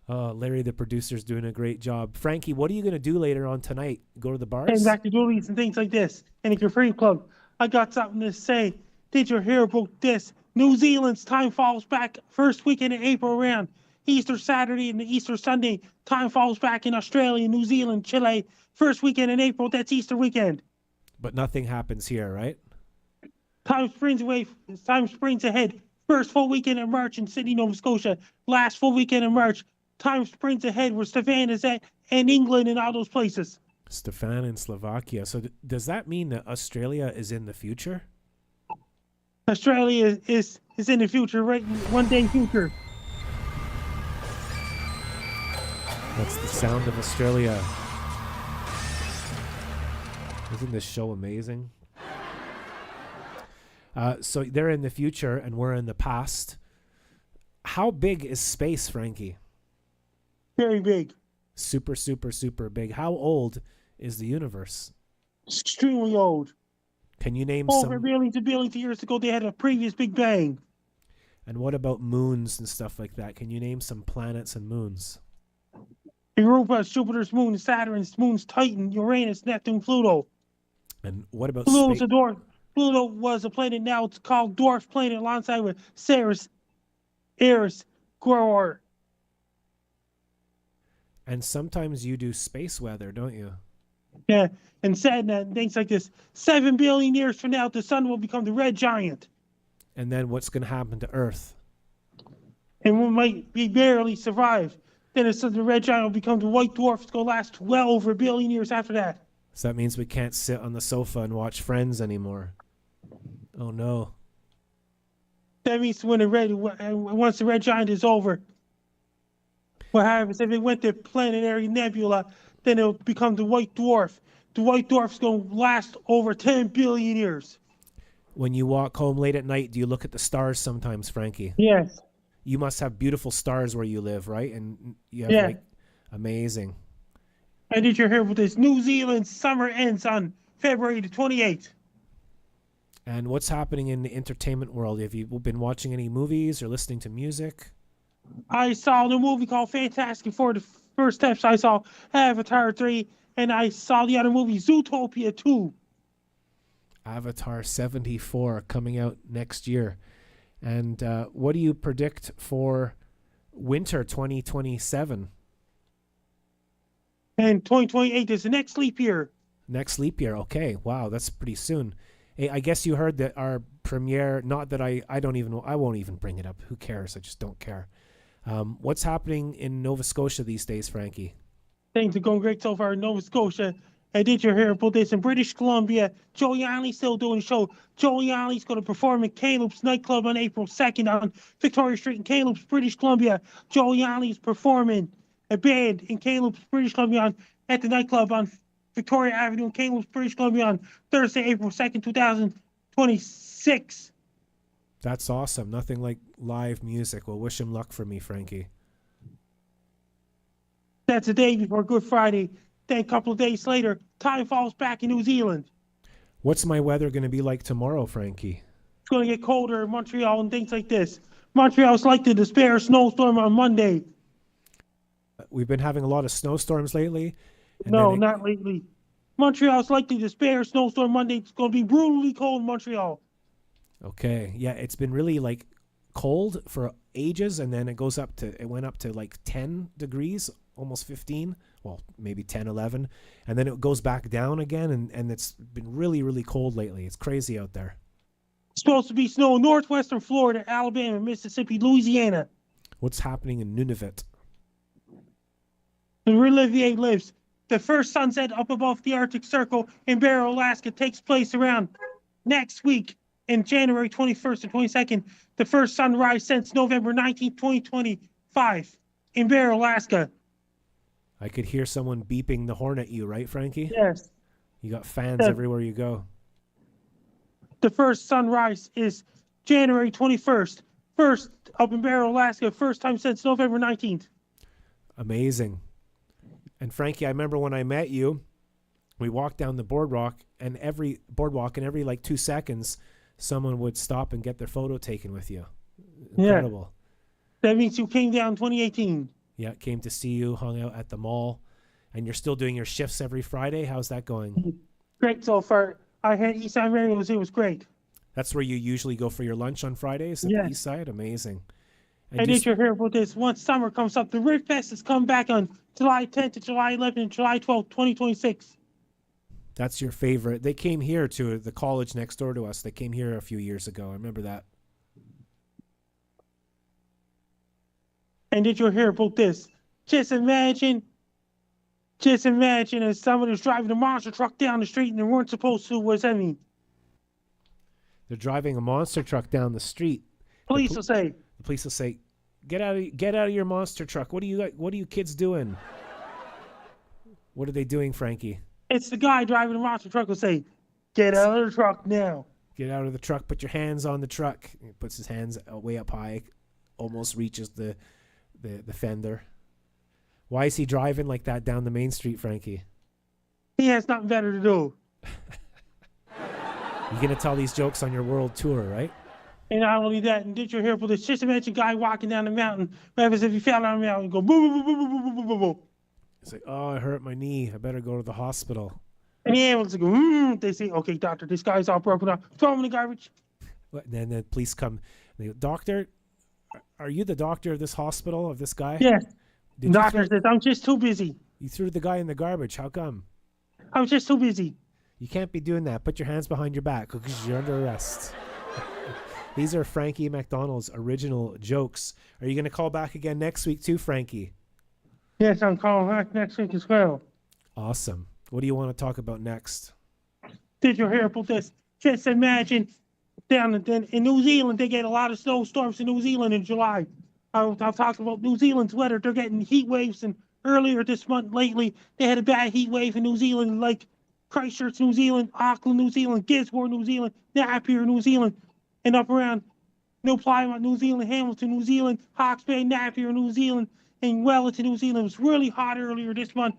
Larry, the producer's doing a great job. Frankie, what are you gonna do later on tonight? Go to the bars? And back to Doolies and things like this. And at your free club, I got something to say. Did you hear about this? New Zealand's time falls back first weekend in April around Easter Saturday and Easter Sunday. Time falls back in Australia, New Zealand, Chile. First weekend in April, that's Easter weekend. But nothing happens here, right? Time springs ahead. First full weekend in March in Sydney, Nova Scotia. Last full weekend in March. Time springs ahead where Stefan is at, and England and all those places. Stefan in Slovakia. So does that mean that Australia is in the future? Australia is in the future, right? One day future. That's the sound of Australia. Isn't this show amazing? So they're in the future and we're in the past. How big is space, Frankie? Very big. Super, super, super big. How old is the universe? Extremely old. Can you name Over some... billions and billions of years ago, they had a previous Big Bang. And what about moons and stuff like that? Can you name some planets and moons? Europa, Jupiter's moon, Saturn's moons, Titan, Uranus, Neptune, Pluto. And what about Pluto's space? a dwarf. Pluto was a planet, now it's called dwarf planet alongside with Ceres, Eris, Grower. And sometimes you do space weather, don't you? Yeah, and said and things like this. 7 billion years from now, the sun will become the red giant. And then what's going to happen to Earth? And we might be barely survive. Then the red giant will become the white dwarf. It's going to last well over a billion years after that. So that means we can't sit on the sofa and watch Friends anymore. Oh no. That means once the red giant is over, what happens if it went to planetary nebula, then it'll become the white dwarf. The white dwarf's going to last over 10 billion years. When you walk home late at night, do you look at the stars sometimes, Frankie? Yes. You must have beautiful stars where you live, right? And you have like amazing. And did you hear about this? New Zealand's summer ends on February the 28th. And what's happening in the entertainment world? Have you been watching any movies or listening to music? I saw the movie called Fantastic Four. The first steps I saw Avatar 3, and I saw the other movie Zootopia 2. Avatar 74 coming out next year. And what do you predict for winter 2027? And 2028 is the next leap year. Next leap year. Okay. Wow, that's pretty soon. Hey, I guess you heard that our premiere, not that I don't even know, I won't even bring it up. Who cares? I just don't care. What's happening in Nova Scotia these days, Frankie? Things are going great so far in Nova Scotia. Did you hear about this in British Columbia? Joe Yanni's still doing the show. Joe Yanni's going to perform at Caleb's nightclub on April 2nd on Victoria Street in Caleb's, British Columbia. Joe Yanni's performing a band in Caleb's, British Columbia at the nightclub on Victoria Avenue in Caleb's, British Columbia on Thursday, April 2nd, 2026. That's awesome. Nothing like live music. Well, wish him luck for me, Frankie. That's the day before Good Friday. Then a couple of days later, time falls back in New Zealand. What's my weather going to be like tomorrow, Frankie? It's going to get colder in Montreal and things like this. Montreal's likely to spare a snowstorm on Monday. We've been having a lot of snowstorms lately. No, not lately. Montreal's likely to spare a snowstorm Monday. It's going to be brutally cold in Montreal. Okay. Yeah, it's been really like cold for ages, and then it went up to like 10 degrees, almost 15. Well, maybe 10, 11. And then it goes back down again, and it's been really, really cold lately. It's crazy out there. It's supposed to be snow in northwestern Florida, Alabama, Mississippi, Louisiana. What's happening in Nunavut? And where Olivier lives. The first sunset up above the Arctic Circle in Barrow, Alaska takes place around next week in January 21st and 22nd. The first sunrise since November 19th, 2025 in Barrow, Alaska. I could hear someone beeping the horn at you, right, Frankie? Yes. You got fans everywhere you go. The first sunrise is January 21st. First up in Barrow, Alaska. First time since November 19th. Amazing. And Frankie, I remember when I met you, we walked down the boardwalk, and every like 2 seconds, someone would stop and get their photo taken with you. Incredible. Yeah. That means you came down 2018. Yeah, came to see you, hung out at the mall, and you're still doing your shifts every Friday. How's that going? Great so far. I had East Side Mario's. It was great. That's where you usually go for your lunch on Fridays at the East Side? Amazing. And did you hear about this? Once summer comes up, the Rig Fest has come back on July 10th to July 11th and July 12th, 2026. That's your favorite. They came here to the college next door to us. They came here a few years ago. I remember that. And did you hear about this? Just imagine if someone was driving a monster truck down the street and they weren't supposed to. What does that mean? They're driving a monster truck down the street. Police will say. The police will say, "Get out of your monster truck. What are you kids doing?" What are they doing, Frankie? It's the guy driving the monster truck will say, "Get out of the truck now." Get out of the truck. Put your hands on the truck. He puts his hands way up high, almost reaches the fender. Why is he driving like that down the main street, Frankie? He has nothing better to do. You're going to tell these jokes on your world tour, right? And not only that, and did you hear about this? Just imagine a guy walking down the mountain. What happens if he fell down the mountain and go boom, boom, boom, boom, boom, boom, boom, boom, boom. It's like, oh, I hurt my knee. I better go to the hospital. And the ambulance go, They say, okay, doctor, this guy's all broken up. Throw him in the garbage. And then the police come. And they go, doctor, are you the doctor of this hospital, of this guy? Yes. Doctor says, I'm just too busy. You threw the guy in the garbage. How come? I'm just too busy. You can't be doing that. Put your hands behind your back because you're under arrest. These are Frankie McDonald's original jokes. Are you going to call back again next week too, Frankie? Yes, I'm calling back next week as well. Awesome. What do you want to talk about next? Did you hear about this? Just imagine down in New Zealand, they get a lot of snowstorms in New Zealand in July. I've talked about New Zealand's weather. They're getting heat waves, and earlier this month, lately, they had a bad heat wave in New Zealand, like Christchurch, New Zealand, Auckland, New Zealand, Gisborne, New Zealand, Napier, New Zealand, and up around New Plymouth, New Zealand, Hamilton, New Zealand, Hawke's Bay, Napier, New Zealand, and Wellington, New Zealand. It was really hot earlier this month.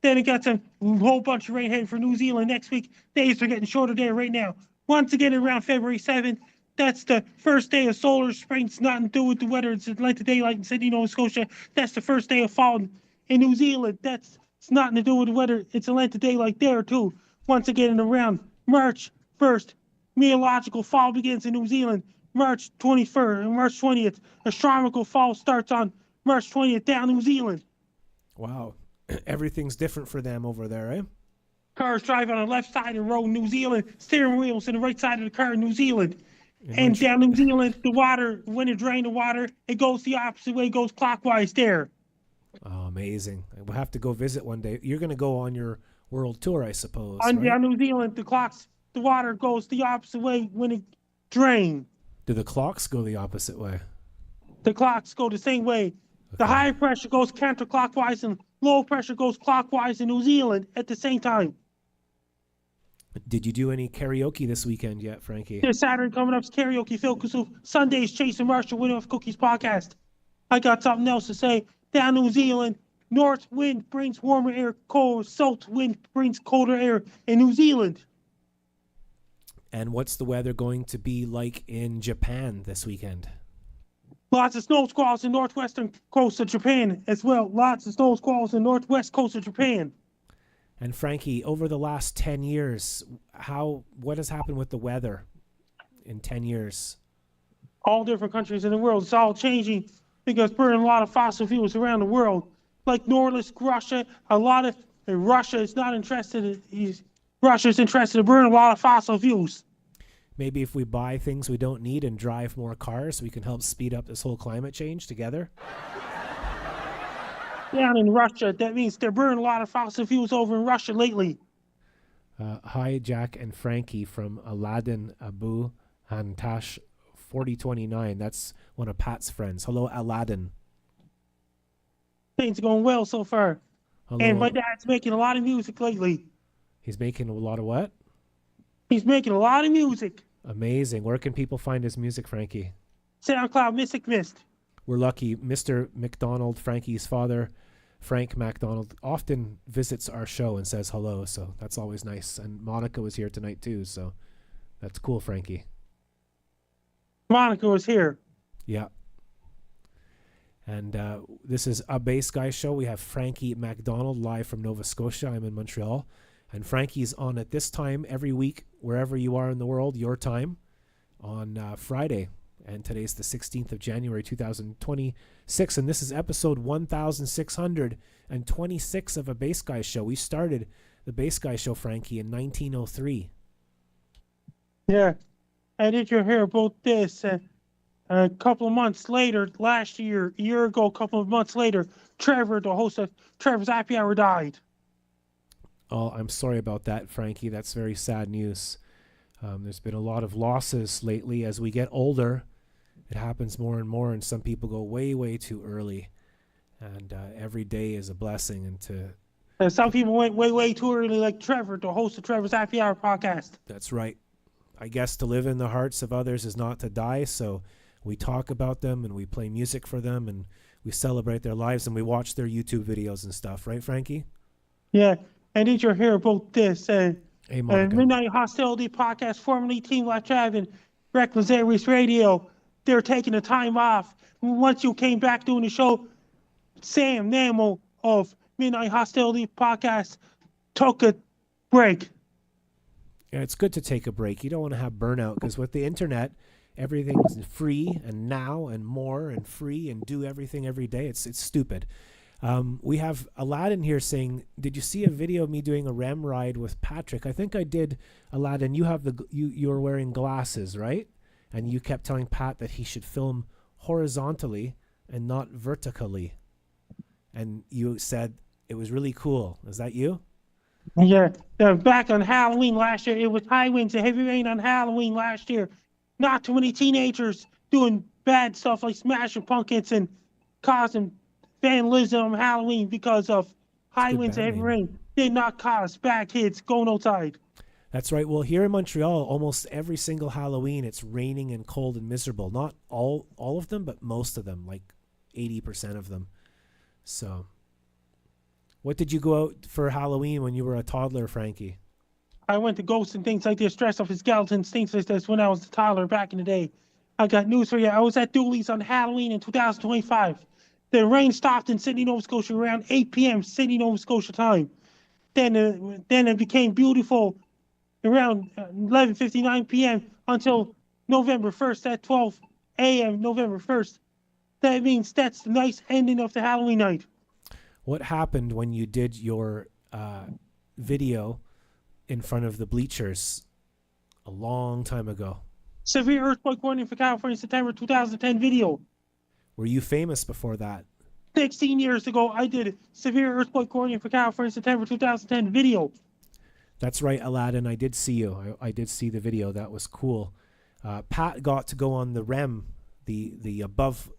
Then it got a whole bunch of rain headed for New Zealand next week. Days are getting shorter there right now. Once again, around February 7th, that's the first day of solar spring. It's nothing to do with the weather. It's Atlantic daylight in Sydney, Nova Scotia. That's the first day of fall in New Zealand. It's nothing to do with the weather. It's Atlantic daylight there too. Once again, around March 1st, meteorological fall begins in New Zealand. March 21st and March 20th, astronomical fall starts on March 20th down New Zealand. Wow. Everything's different for them over there, eh? Cars drive on the left side of the road in New Zealand. Steering wheels on the right side of the car in New Zealand. In And down New Zealand, the water, when it drains the water, it goes the opposite way, it goes clockwise there. Oh, amazing. We'll have to go visit one day. You're going to go on your world tour, I suppose, On right? down New Zealand, the water goes the opposite way when it drains. Do the clocks go the opposite way? The clocks go the same way. The Okay. high pressure goes counterclockwise and low pressure goes clockwise in New Zealand at the same time. Did you do any karaoke this weekend yet, Frankie? This Saturday coming up's karaoke focus of Sunday's Chasing Marshall Winner of Cookies podcast. I got something else to say. Down New Zealand, north wind brings warmer air, cold south wind brings colder air in New Zealand. And what's the weather going to be like in Japan this weekend? Lots of snow squalls in northwestern coast of Japan as well. Lots of snow squalls in northwest coast of Japan. And Frankie, over the last 10 years, what has happened with the weather in 10 years? All different countries in the world, it's all changing because burning a lot of fossil fuels around the world. Like Nordic Russia, Russia is not interested Russia's interested in burning a lot of fossil fuels. Maybe if we buy things we don't need and drive more cars, we can help speed up this whole climate change together. Down in Russia, that means they're burning a lot of fossil fuels over in Russia lately. Hi, Jack and Frankie from Aladdin Abu Hantash 4029. That's one of Pat's friends. Hello, Aladdin. Things are going well so far. Hello. And my dad's making a lot of music lately. He's making a lot of what? He's making a lot of music. Amazing. Where can people find his music, Frankie? SoundCloud Mystic Mist. We're lucky. Mr. McDonald, Frankie's father, Frank McDonald, often visits our show and says hello, so that's always nice. And Monica was here tonight too, so that's cool, Frankie. Monica was here. Yeah. And this is a Bass Guy show. We have Frankie McDonald live from Nova Scotia. I'm in Montreal. And Frankie's on at this time every week, wherever you are in the world, your time, on Friday. And today's the 16th of January, 2026. And this is episode 1626 of a Bass Guy show. We started the Bass Guy show, Frankie, in 1903. Yeah. I did you hear about this? A couple of months later, a year ago, a couple of months later, Trevor, the host of Trevor's Happy Hour, died. Oh, I'm sorry about that, Frankie. That's very sad news. There's been a lot of losses lately. As we get older, it happens more and more, and some people go way, way too early. And every day is a blessing. And some people went way, way too early, like Trevor, the host of Trevor's Happy Hour podcast. That's right. I guess to live in the hearts of others is not to die, so we talk about them, and we play music for them, and we celebrate their lives, and we watch their YouTube videos and stuff. Right, Frankie? Yeah. And did you hear about this? Hey, Monica. Midnight Hostility podcast, formerly Team Left Drive and Reckless Airways Radio. They're taking the time off. Once you came back doing the show, Sam Namo of Midnight Hostility podcast took a break. Yeah, it's good to take a break. You don't want to have burnout, because with the internet, everything's free and now and more and free and do everything every day. It's stupid. We have Aladdin here saying, did you see a video of me doing a REM ride with Patrick? I think I did, Aladdin. You have you're wearing glasses, right? And you kept telling Pat that he should film horizontally and not vertically. And you said it was really cool. Is that you? Yeah. Back on Halloween last year, it was high winds and heavy rain on Halloween last year. Not too many teenagers doing bad stuff like smashing pumpkins and causing vandalism on Halloween because of high winds and heavy rain did not cause bad kids going outside. That's right. Well, here in Montreal, almost every single Halloween, it's raining and cold and miserable. Not all of them, but most of them, like 80% of them. So, what did you go out for Halloween when you were a toddler, Frankie? I went to ghosts and things like this, dressed up as skeletons, things like this when I was a toddler back in the day. I got news for you. I was at Dooley's on Halloween in 2025. The rain stopped in Sydney, Nova Scotia around 8 p.m. Sydney, Nova Scotia time. Then it became beautiful around 11:59 p.m. until November 1st at 12 a.m. November 1st. That means that's the nice ending of the Halloween night. What happened when you did your video in front of the bleachers a long time ago. Severe earthquake warning for California, September 2010 video. Were you famous before that? 16 years ago, I did severe earthquake warning for California, September 2010 video. That's right, Aladdin. I did see you. I did see the video. That was cool. Pat got to go on the REM, the above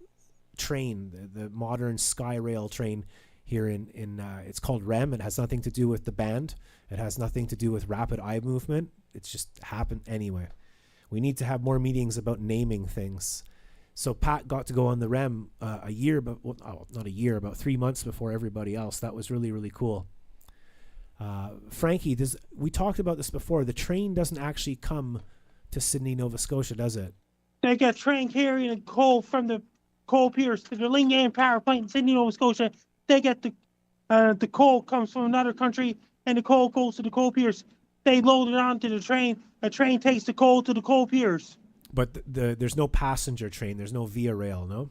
train, the modern sky rail train here in it's called REM. It has nothing to do with the band. It has nothing to do with rapid eye movement. It's just happened anyway. We need to have more meetings about naming things. So Pat got to go on the REM a year, but not a year, about 3 months before everybody else. That was really, really cool. Frankie, we talked about this before. The train doesn't actually come to Sydney, Nova Scotia, does it? They got train carrying coal from the coal piers to the Lingan power plant in Sydney, Nova Scotia. They get the coal comes from another country, and the coal goes to the coal piers. They load it onto the train. A train takes the coal to the coal piers. But there's no passenger train. There's no Via Rail, no?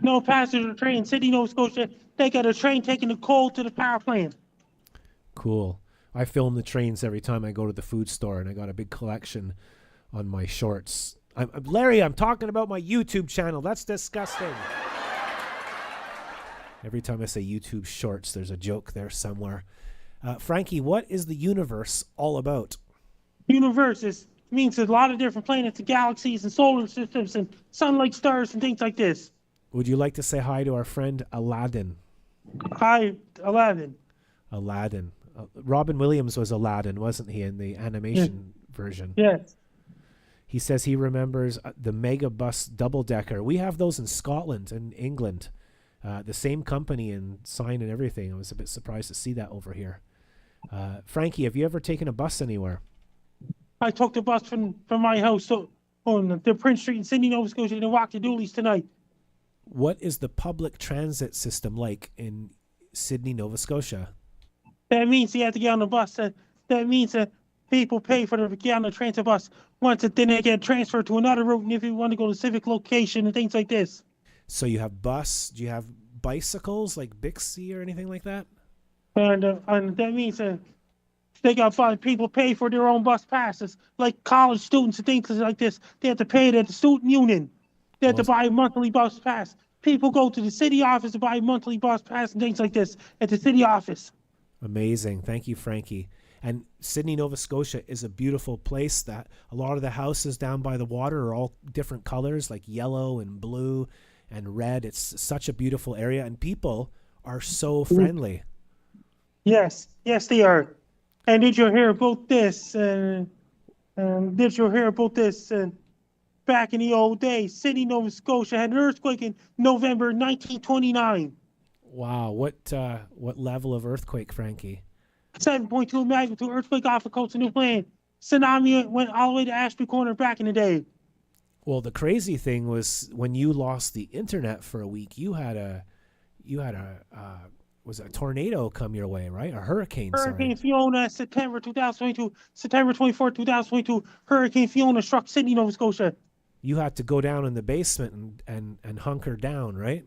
No passenger train. Sydney, Nova Scotia, they got a train taking the coal to the power plant. Cool. I film the trains every time I go to the food store, and I got a big collection on my shorts. Larry, I'm talking about my YouTube channel. That's disgusting. Every time I say YouTube shorts, there's a joke there somewhere. Frankie, what is the universe all about? Universe means a lot of different planets and galaxies and solar systems and sun-like stars and things like this. Would you like to say hi to our friend Aladdin? Hi, Aladdin. Aladdin. Robin Williams was Aladdin, wasn't he, in the animation version? Yes. He says he remembers the Megabus double-decker. We have those in Scotland and England. The same company and sign and everything. I was a bit surprised to see that over here. Frankie, have you ever taken a bus anywhere? I took the bus from my house on the Prince Street in Sydney, Nova Scotia, and walked to Dooley's tonight. What is the public transit system like in Sydney, Nova Scotia? That means you have to get on the bus. That means that people pay for to get on the transit bus. Once then they get transferred to another route, and if you want to go to a civic location and things like this. So you have bus. Do you have bicycles like Bixby or anything like that? And that means they got people pay for their own bus passes, like college students and things like this. They have to pay it at the student union. They have to buy a monthly bus pass. People go to the city office to buy a monthly bus pass and things like this at the city office. Amazing. Thank you, Frankie. And Sydney, Nova Scotia is a beautiful place. That a lot of the houses down by the water are all different colors, like yellow and blue and red. It's such a beautiful area, and people are so friendly. Yes, they are. And did you hear about this? Back in the old days, Sydney, Nova Scotia had an earthquake in November 1929. Wow, what level of earthquake, Frankie? 7.2 magnitude earthquake off the coast of Newfoundland. Tsunami went all the way to Ashby Corner back in the day. Well, the crazy thing was when you lost the internet for a week, you had a tornado come your way, right? A hurricane. Hurricane Fiona, September 2022, September 24, 2022. Hurricane Fiona struck Sydney, Nova Scotia. You had to go down in the basement and hunker down, right?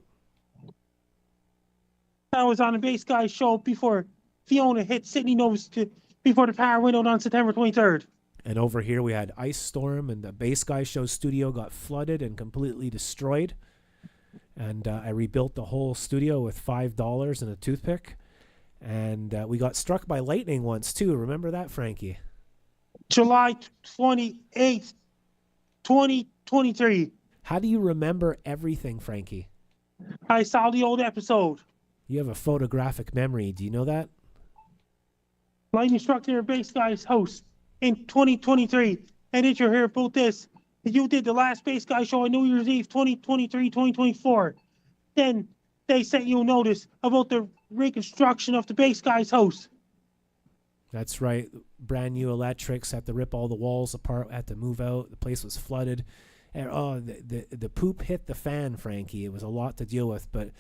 I was on a bass guy show before Fiona hit Sydney, Nova Scotia, before the power went out on September 23rd. And over here we had ice storm, and the bass guy show studio got flooded and completely destroyed. And I rebuilt the whole studio with $5 and a toothpick. And we got struck by lightning once too. Remember that, Frankie? July 28th, 2023. How do you remember everything, Frankie? I saw the old episode. You have a photographic memory. Do you know that? Lightning struck their bass guy's house in 2023. And did you hear about this? You did the last bass guy show on New Year's Eve 2023, 2024. Then they sent you a notice about the reconstruction of the bass guy's house. That's right. Brand new electrics, had to rip all the walls apart, had to move out. The place was flooded. And the poop hit the fan, Frankie. It was a lot to deal with, but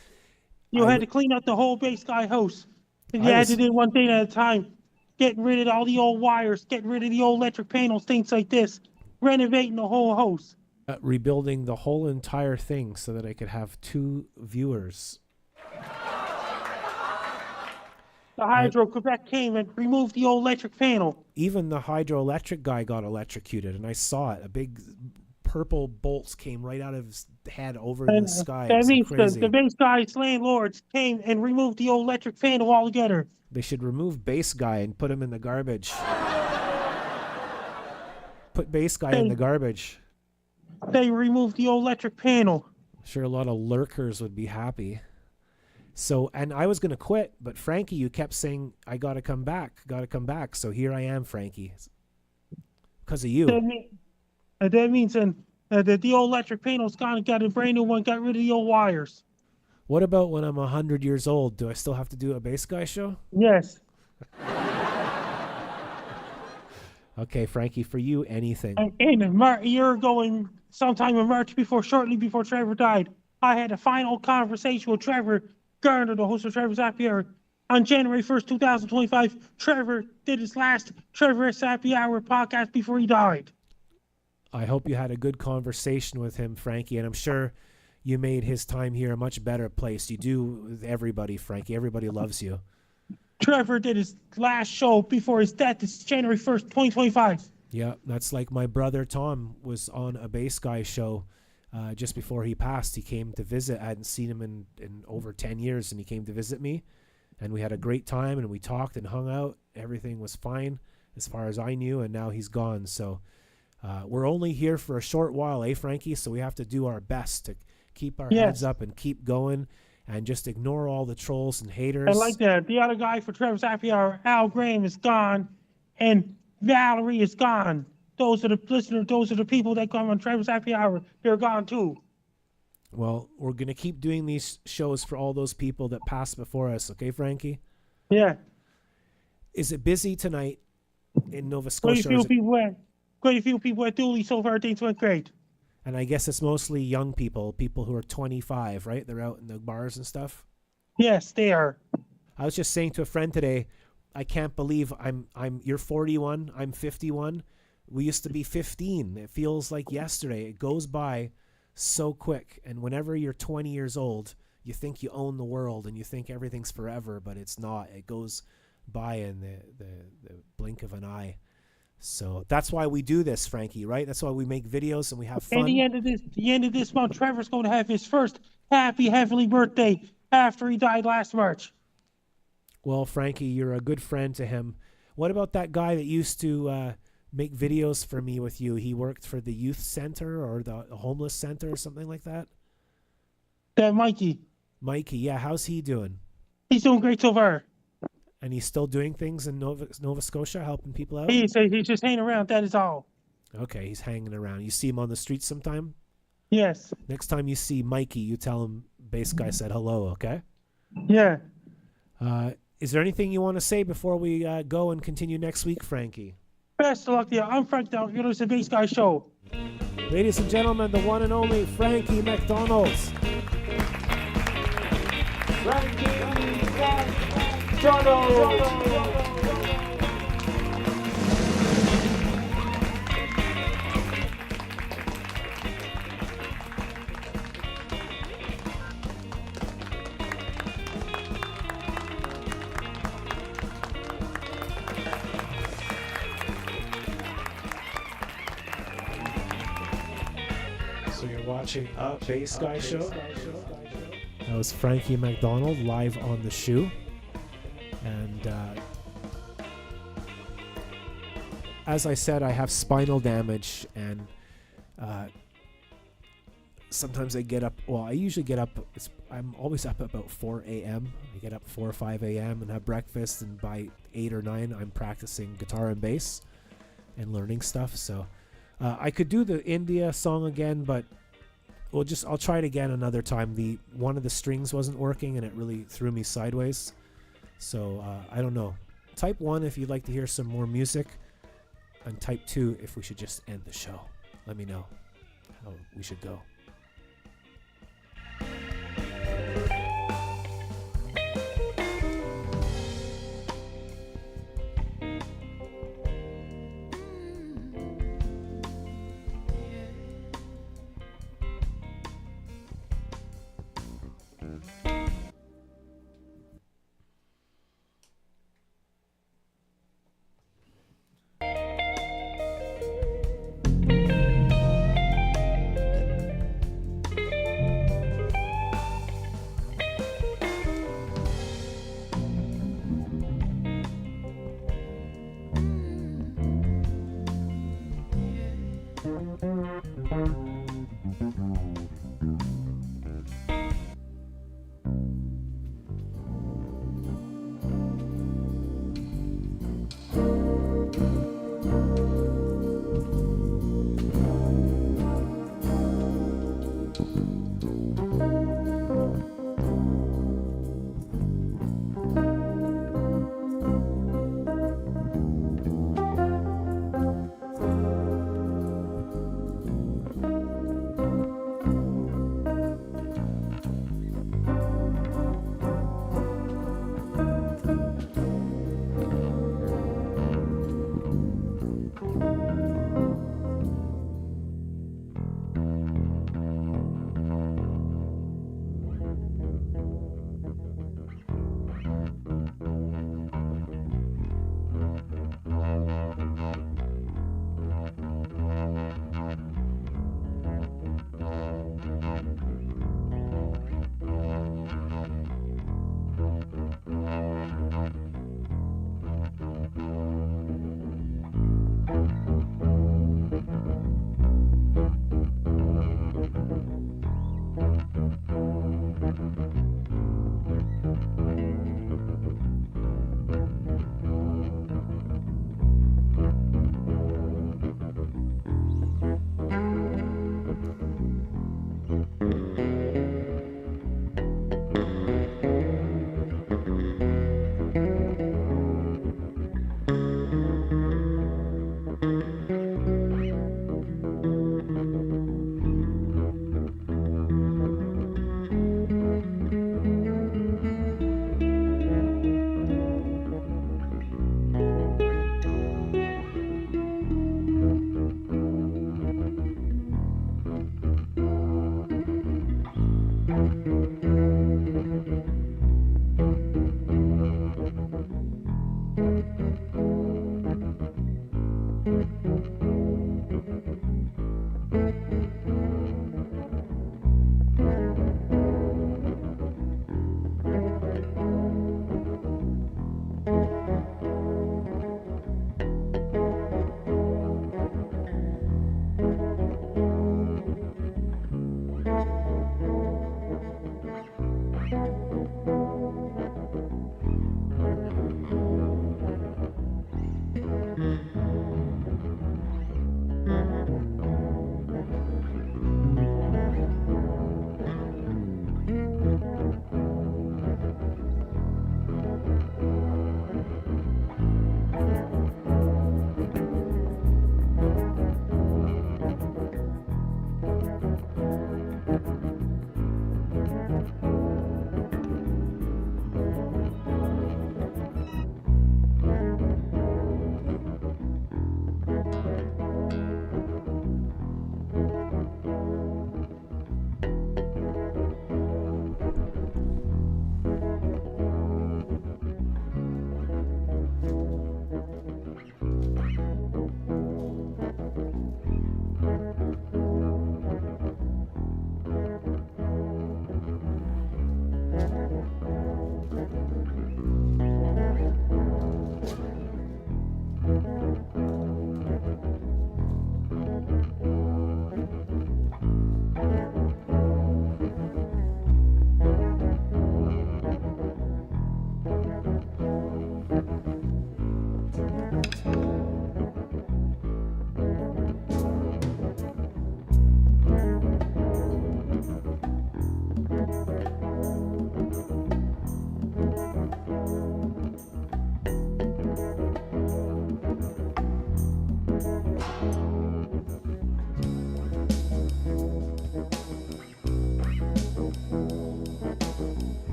you had to clean up the whole bass guy house. And you had to do one thing at a time. Getting rid of all the old wires, getting rid of the old electric panels, things like this. Renovating the whole house. Rebuilding the whole entire thing so that I could have 2 viewers. The Hydro-Quebec came and removed the old electric panel. Even the hydroelectric guy got electrocuted, and I saw it. A big purple bolts came right out of his head over in the sky. It That was means crazy. the bass guy's landlords came and removed the old electric panel altogether. They should remove bass guy and put him in the garbage. Put bass guy in the garbage. They removed the old electric panel. Sure, a lot of lurkers would be happy. So, and I was going to quit, but Frankie, you kept saying, I got to come back. So here I am, Frankie. Because of you. That means that the old electric panel's gone, got a brand new one, got rid of the old wires. What about when I'm 100 years old? Do I still have to do a bass guy show? Yes. Okay, Frankie, for you, anything. And a year ago, in sometime in March, shortly before Trevor died, I had a final conversation with Trevor Garner, the host of Trevor's Happy Hour. On January 1st, 2025, Trevor did his last Trevor's Happy Hour podcast before he died. I hope you had a good conversation with him, Frankie, and I'm sure you made his time here a much better place. You do with everybody, Frankie. Everybody loves you. Trevor did his last show before his death. It's January 1st, 2025. Yeah, that's like my brother Tom was on a bass guy show just before he passed. He came to visit. I hadn't seen him in over 10 years, and he came to visit me. And we had a great time, and we talked and hung out. Everything was fine as far as I knew, and now he's gone. So we're only here for a short while, Frankie? So we have to do our best to keep our heads up and keep going and just ignore all the trolls and haters. I like that. The other guy for Trevor's Happy Hour, Al Graham, is gone, and Valerie is gone. Those are the listeners. Those are the people that come on Trevor's Happy Hour. They're gone too. Well, we're going to keep doing these shows for all those people that passed before us. Okay, Frankie? Yeah. Is it busy tonight in Nova Scotia? Quite a few people at Dooley so far. Things went great. And I guess it's mostly young people who are 25, right? They're out in the bars and stuff. Yes, they are. I was just saying to a friend today, I can't believe you're 41, I'm 51. We used to be 15. It feels like yesterday. It goes by so quick. And whenever you're 20 years old, you think you own the world and you think everything's forever, but it's not. It goes by in the blink of an eye. So that's why we do this, Frankie, right? That's why we make videos and we have fun. At the end of this month, Trevor's going to have his first happy heavenly birthday after he died last March. Well, Frankie, you're a good friend to him. What about that guy that used to make videos for me with you? He worked for the youth center or the homeless center or something like that? That Mikey. Mikey, yeah. How's he doing? He's doing great so far. And he's still doing things in Nova Scotia, helping people out? He's just hanging around, that is all. Okay, he's hanging around. You see him on the street sometime? Yes. Next time you see Mikey, you tell him Bass Guy said hello, okay? Yeah. Is there anything you want to say before we go and continue next week, Frankie? Best of luck to you. I'm Frank McDonald. You're listening to the Bass Guy Show. Ladies and gentlemen, the one and only Frankie McDonald. So you're watching a Bass Guy Show? That was Frankie McDonald live on the shoe. And as I said, I have spinal damage, and sometimes I get up. Well, I usually get up. I'm always up about 4 a.m. I get up 4 or 5 a.m. and have breakfast, and by 8 or 9, I'm practicing guitar and bass and learning stuff. So I could do the India song again, but I'll try it again another time. One of the strings wasn't working, and it really threw me sideways. So I don't know. Type 1 if you'd like to hear some more music, and type 2 if we should just end the show. Let me know how we should go.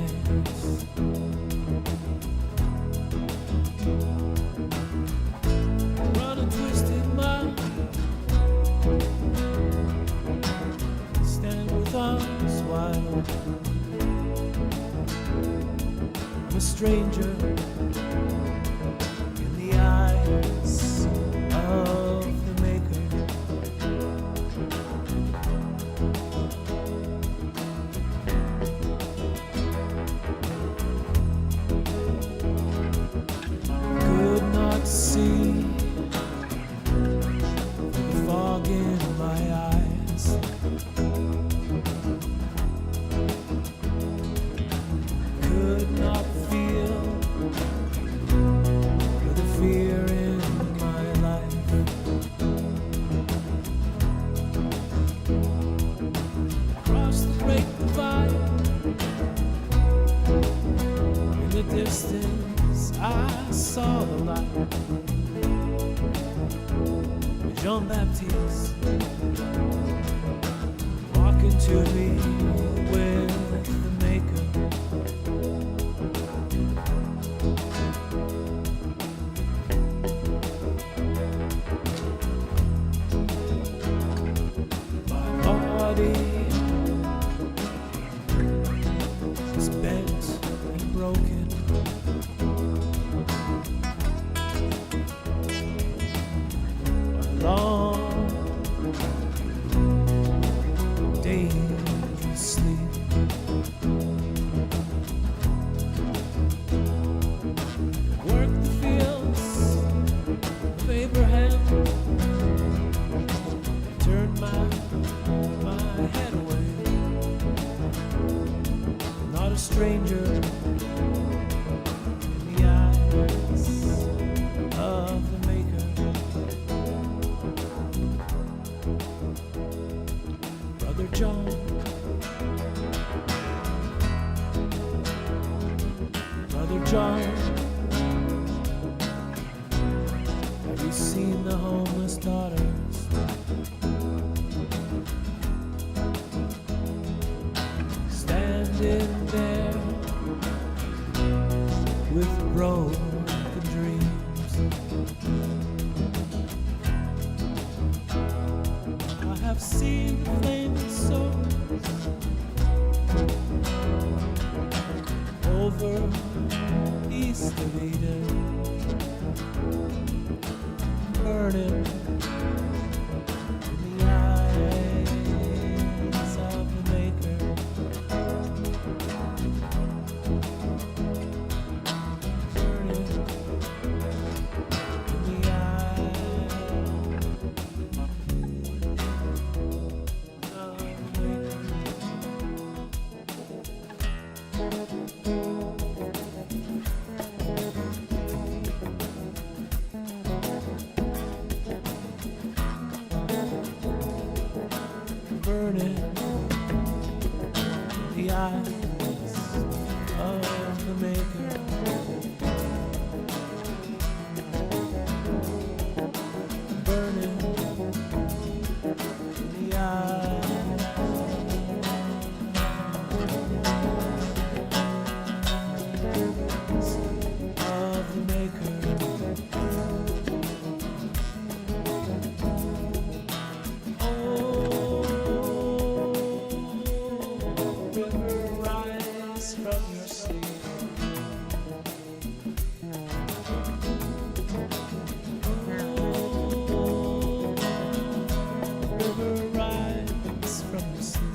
eyes. Run a twisted mile, stand with arms wide open. I'm a stranger in the eyes of the Maker. Could not see the fog in my eyes. Could not feel the fear in my life. Across the great divide, in the distance I saw the light. Jean-Baptiste walking to me with the Maker. My body is bent and broken. Long, dangerous sleep. Work the fields of Abraham. Turn my head away. Not a stranger in the eyes of the Maker. Brother John, Brother John, have you seen the homeless daughters? Standing there with broken dreams. I have seen the flaming swords over east of Eden, burning in the eyes of the Maker. Burning in the eyes of the Maker. Burning in the eyes of the Maker. Burning in the eyes of the Maker. Oh, river, rise from your sleep. Oh, river, rise from your sleep.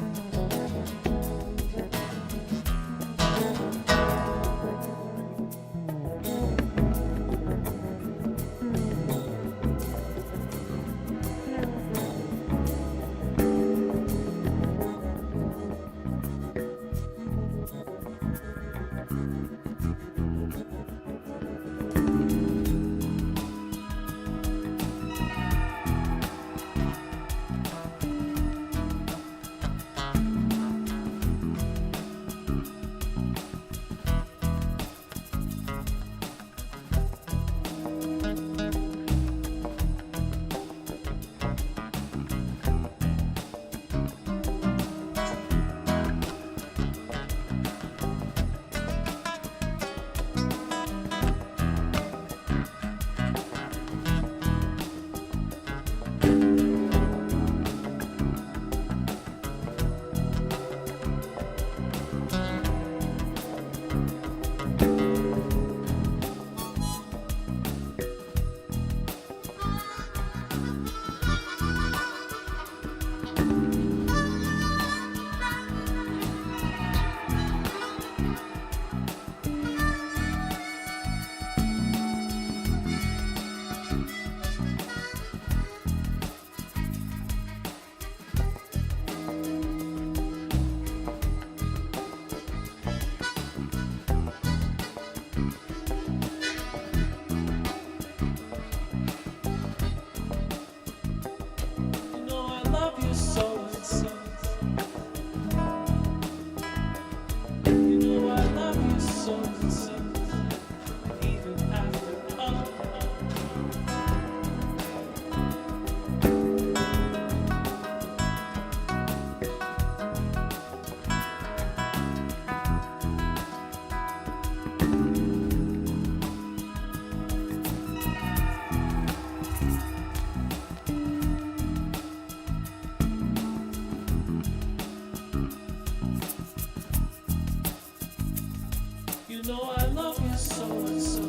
know I love you so and so.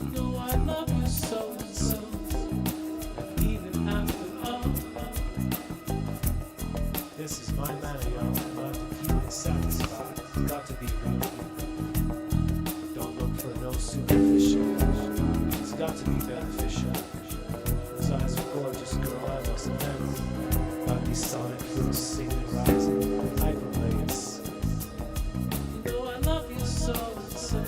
You know I love you so and so. Even after all. This is my manner, y'all. I'm out to keep it satisfied. It's got to be real. Don't look for no superficial. It's got to be beneficial. Those eyes are gorgeous, girl. I must admit. Got these sonic fruits singing, rising, hyperplates. You know I love you so and so.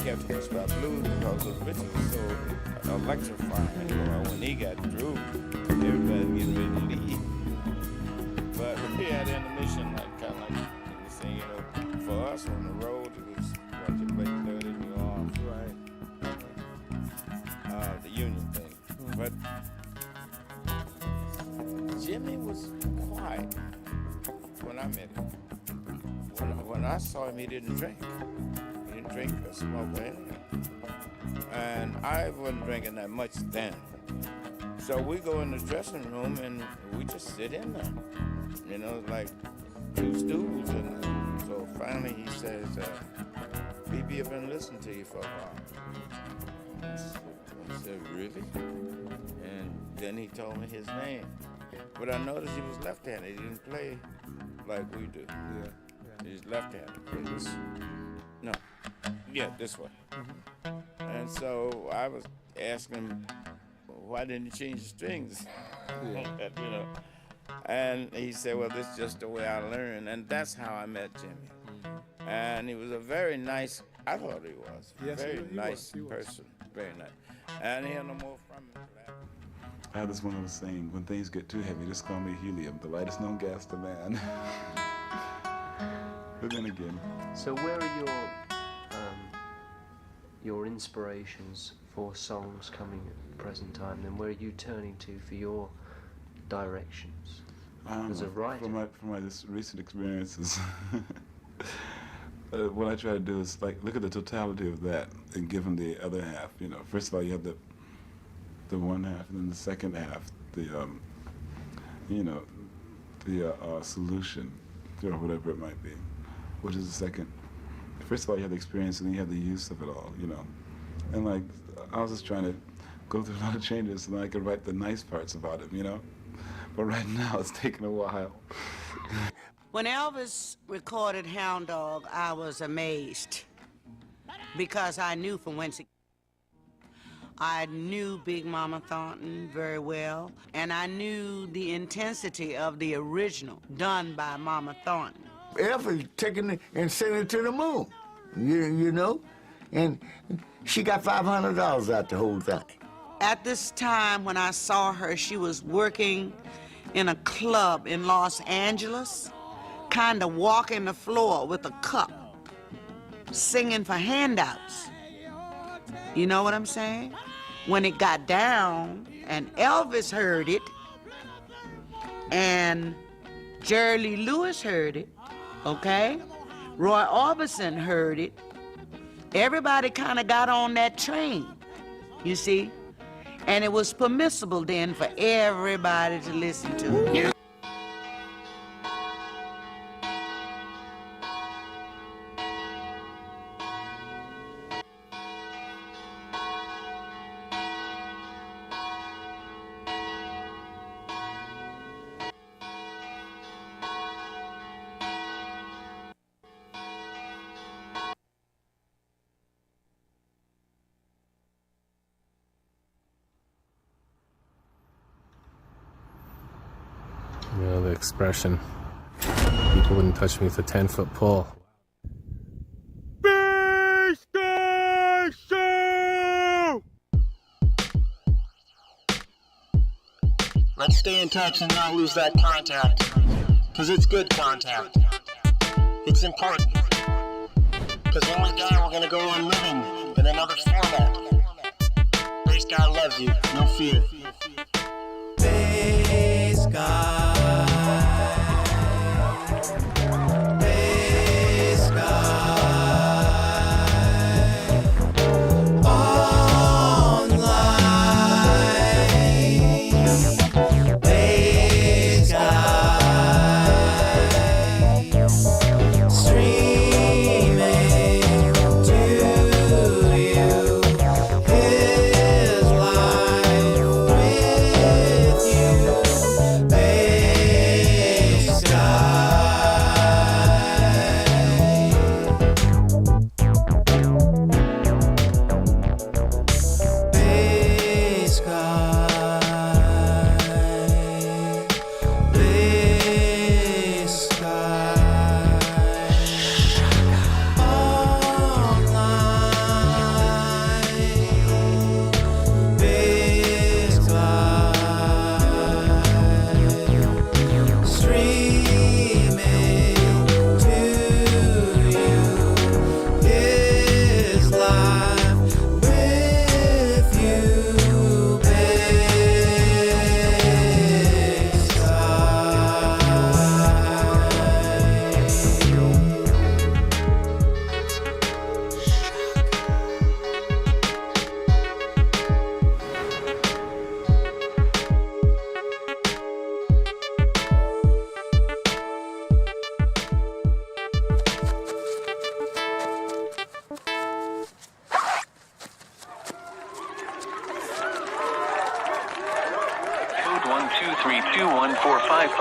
kept us about blues because the ritual was so electrifying. You know, when he got through, everybody getting ready to leave. But we had intermission, like kind of like you were saying, you know, for us on the road, it was what you play third in your arms, right? The union thing. But Jimmy was quiet when I met him. When I saw him, he didn't drink. He didn't drink or smoke or anything. And I wasn't drinking that much then. So we go in the dressing room and we just sit in there. You know, like two stools in there. So finally he says, BB, I've been listening to you for a while. I said, really? And then he told me his name. But I noticed he was left-handed. He didn't play like we do. Yeah. He's left-handed. This. No. Yeah, this way. Mm-hmm. And so I was asking him, why didn't you change the strings? Yeah. You know. And he said, well, this is just the way I learned. And that's how I met Jimmy. Mm-hmm. And he was a very nice, I thought he was, yes, very nice person. Very nice. And he had no more from him. I had this one little saying, when things get too heavy, just call me helium, the lightest known gas to man. But then again. So where are your inspirations for songs coming at the present time? Then where are you turning to for your directions as a writer? From my just recent experiences, what I try to do is like look at the totality of that and give them the other half. You know, first of all, you have the one half, and then the second half, the solution, or whatever it might be, which is the second. First of all, you have the experience, and then you have the use of it all, you know. And like, I was just trying to go through a lot of changes so that I could write the nice parts about it, you know. But right now, it's taken a while. When Elvis recorded Hound Dog, I was amazed because I knew from whence it. I knew Big Mama Thornton very well, and I knew the intensity of the original done by Mama Thornton. Elvis taking it and sending it to the moon, you know? And she got $500 out the whole thing. At this time when I saw her, she was working in a club in Los Angeles, kind of walking the floor with a cup, singing for handouts. You know what I'm saying? When it got down, and Elvis heard it, and Jerry Lee Lewis heard it, okay? Roy Orbison heard it. Everybody kind of got on that train, you see? And it was permissible then for everybody to listen to it. You know, the expression, people wouldn't touch me with a 10-foot pole. Let's stay in touch and not lose that contact, because it's good contact. It's important, because when we die, we're going to go on living in another format. Bass guy loves you, no fear. Bass guy.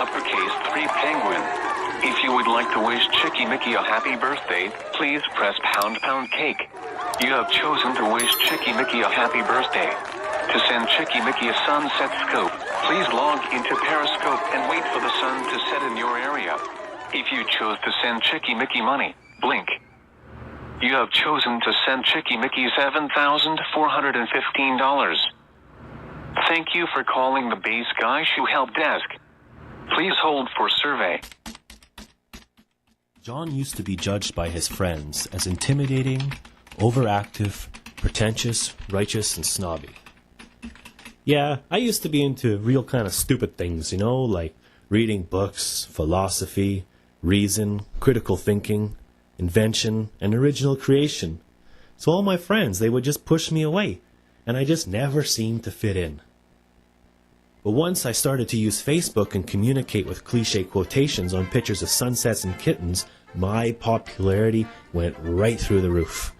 uppercase 3 penguin. If you would like to wish Chicky Mickey a happy birthday, please press pound cake. You have chosen to wish Chicky Mickey a happy birthday. To send Chicky Mickey a sunset scope, please log into Periscope and wait for the sun to set in your area. If you chose to send Chicky Mickey money, blink. You have chosen to send Chicky Mickey $7,415. Thank you for calling the Bass Guy Shoe Help Desk. Please hold for survey. John used to be judged by his friends as intimidating, overactive, pretentious, righteous, and snobby. Yeah, I used to be into real kind of stupid things, like reading books, philosophy, reason, critical thinking, invention, and original creation. So all my friends, they would just push me away, and I just never seemed to fit in. But once I started to use Facebook and communicate with cliche quotations on pictures of sunsets and kittens, my popularity went right through the roof.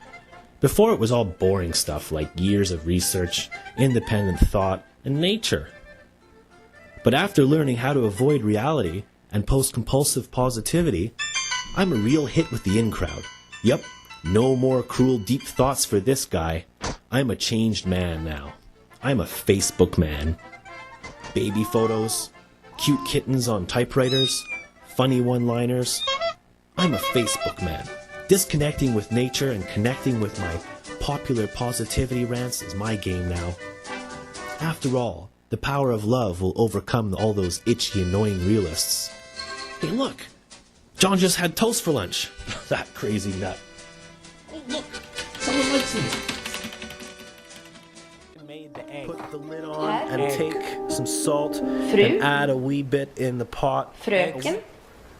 Before, it was all boring stuff like years of research, independent thought, and nature. But after learning how to avoid reality and post compulsive positivity, I'm a real hit with the in-crowd. Yup, no more cruel deep thoughts for this guy. I'm a changed man now. I'm a Facebook man. Baby photos, cute kittens on typewriters, funny one-liners. I'm a Facebook man. Disconnecting with nature and connecting with my popular positivity rants is my game now. After all, the power of love will overcome all those itchy, annoying realists. Hey, look! John just had toast for lunch. That crazy nut. Oh, look! Someone likes him. Put the lid on and take some salt and add a wee bit in the pot. Fröken.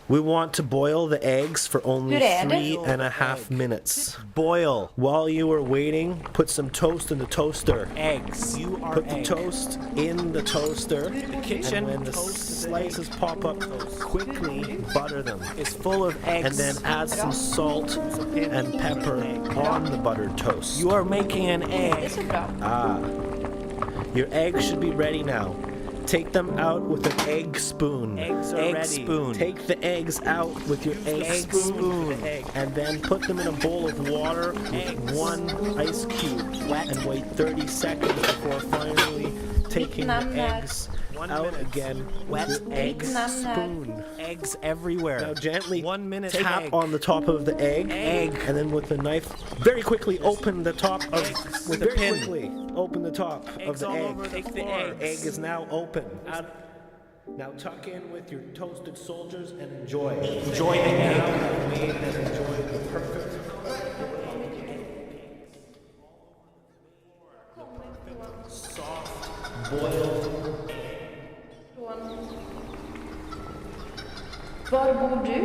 We want to boil the eggs for only 3.5 minutes. Boil. While you are waiting, put some toast in the toaster. Eggs. Put the toast in the toaster. The kitchen. And when the slices pop up, quickly butter them. It's full of eggs. And then add some salt and pepper on the buttered toast. You are making an egg. Your eggs should be ready now. Take them out with an egg spoon. Eggs are ready. Spoon. Take the eggs out with your egg spoon. And then put them in a bowl of water with 1 ice cube. And wait 30 seconds before finally taking the eggs out again with your egg spoon. Eggs everywhere. Now gently 1 minute tap egg. on the top of the egg. And then with the knife, very quickly open the top of with a pin. Open the top Eggs of the all egg. over the The floor. egg is now open. Now tuck in with your toasted soldiers and enjoy. Enjoy the egg. Now made and enjoy the perfect soft boiled. Var bor du?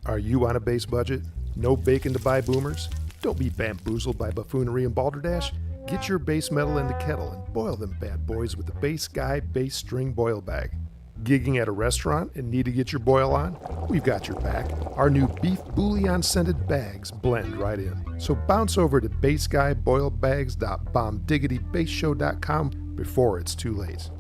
Are you on a base budget? No bacon to buy boomers? Don't be bamboozled by buffoonery and balderdash. Get your base metal in the kettle and boil them bad boys with the Bass Guy Bass String Boil Bag. Gigging at a restaurant and need to get your boil on? We've got your back. Our new beef bouillon scented bags blend right in. So bounce over to bassguyboilbags.bombdiggitybasshow.com before it's too late.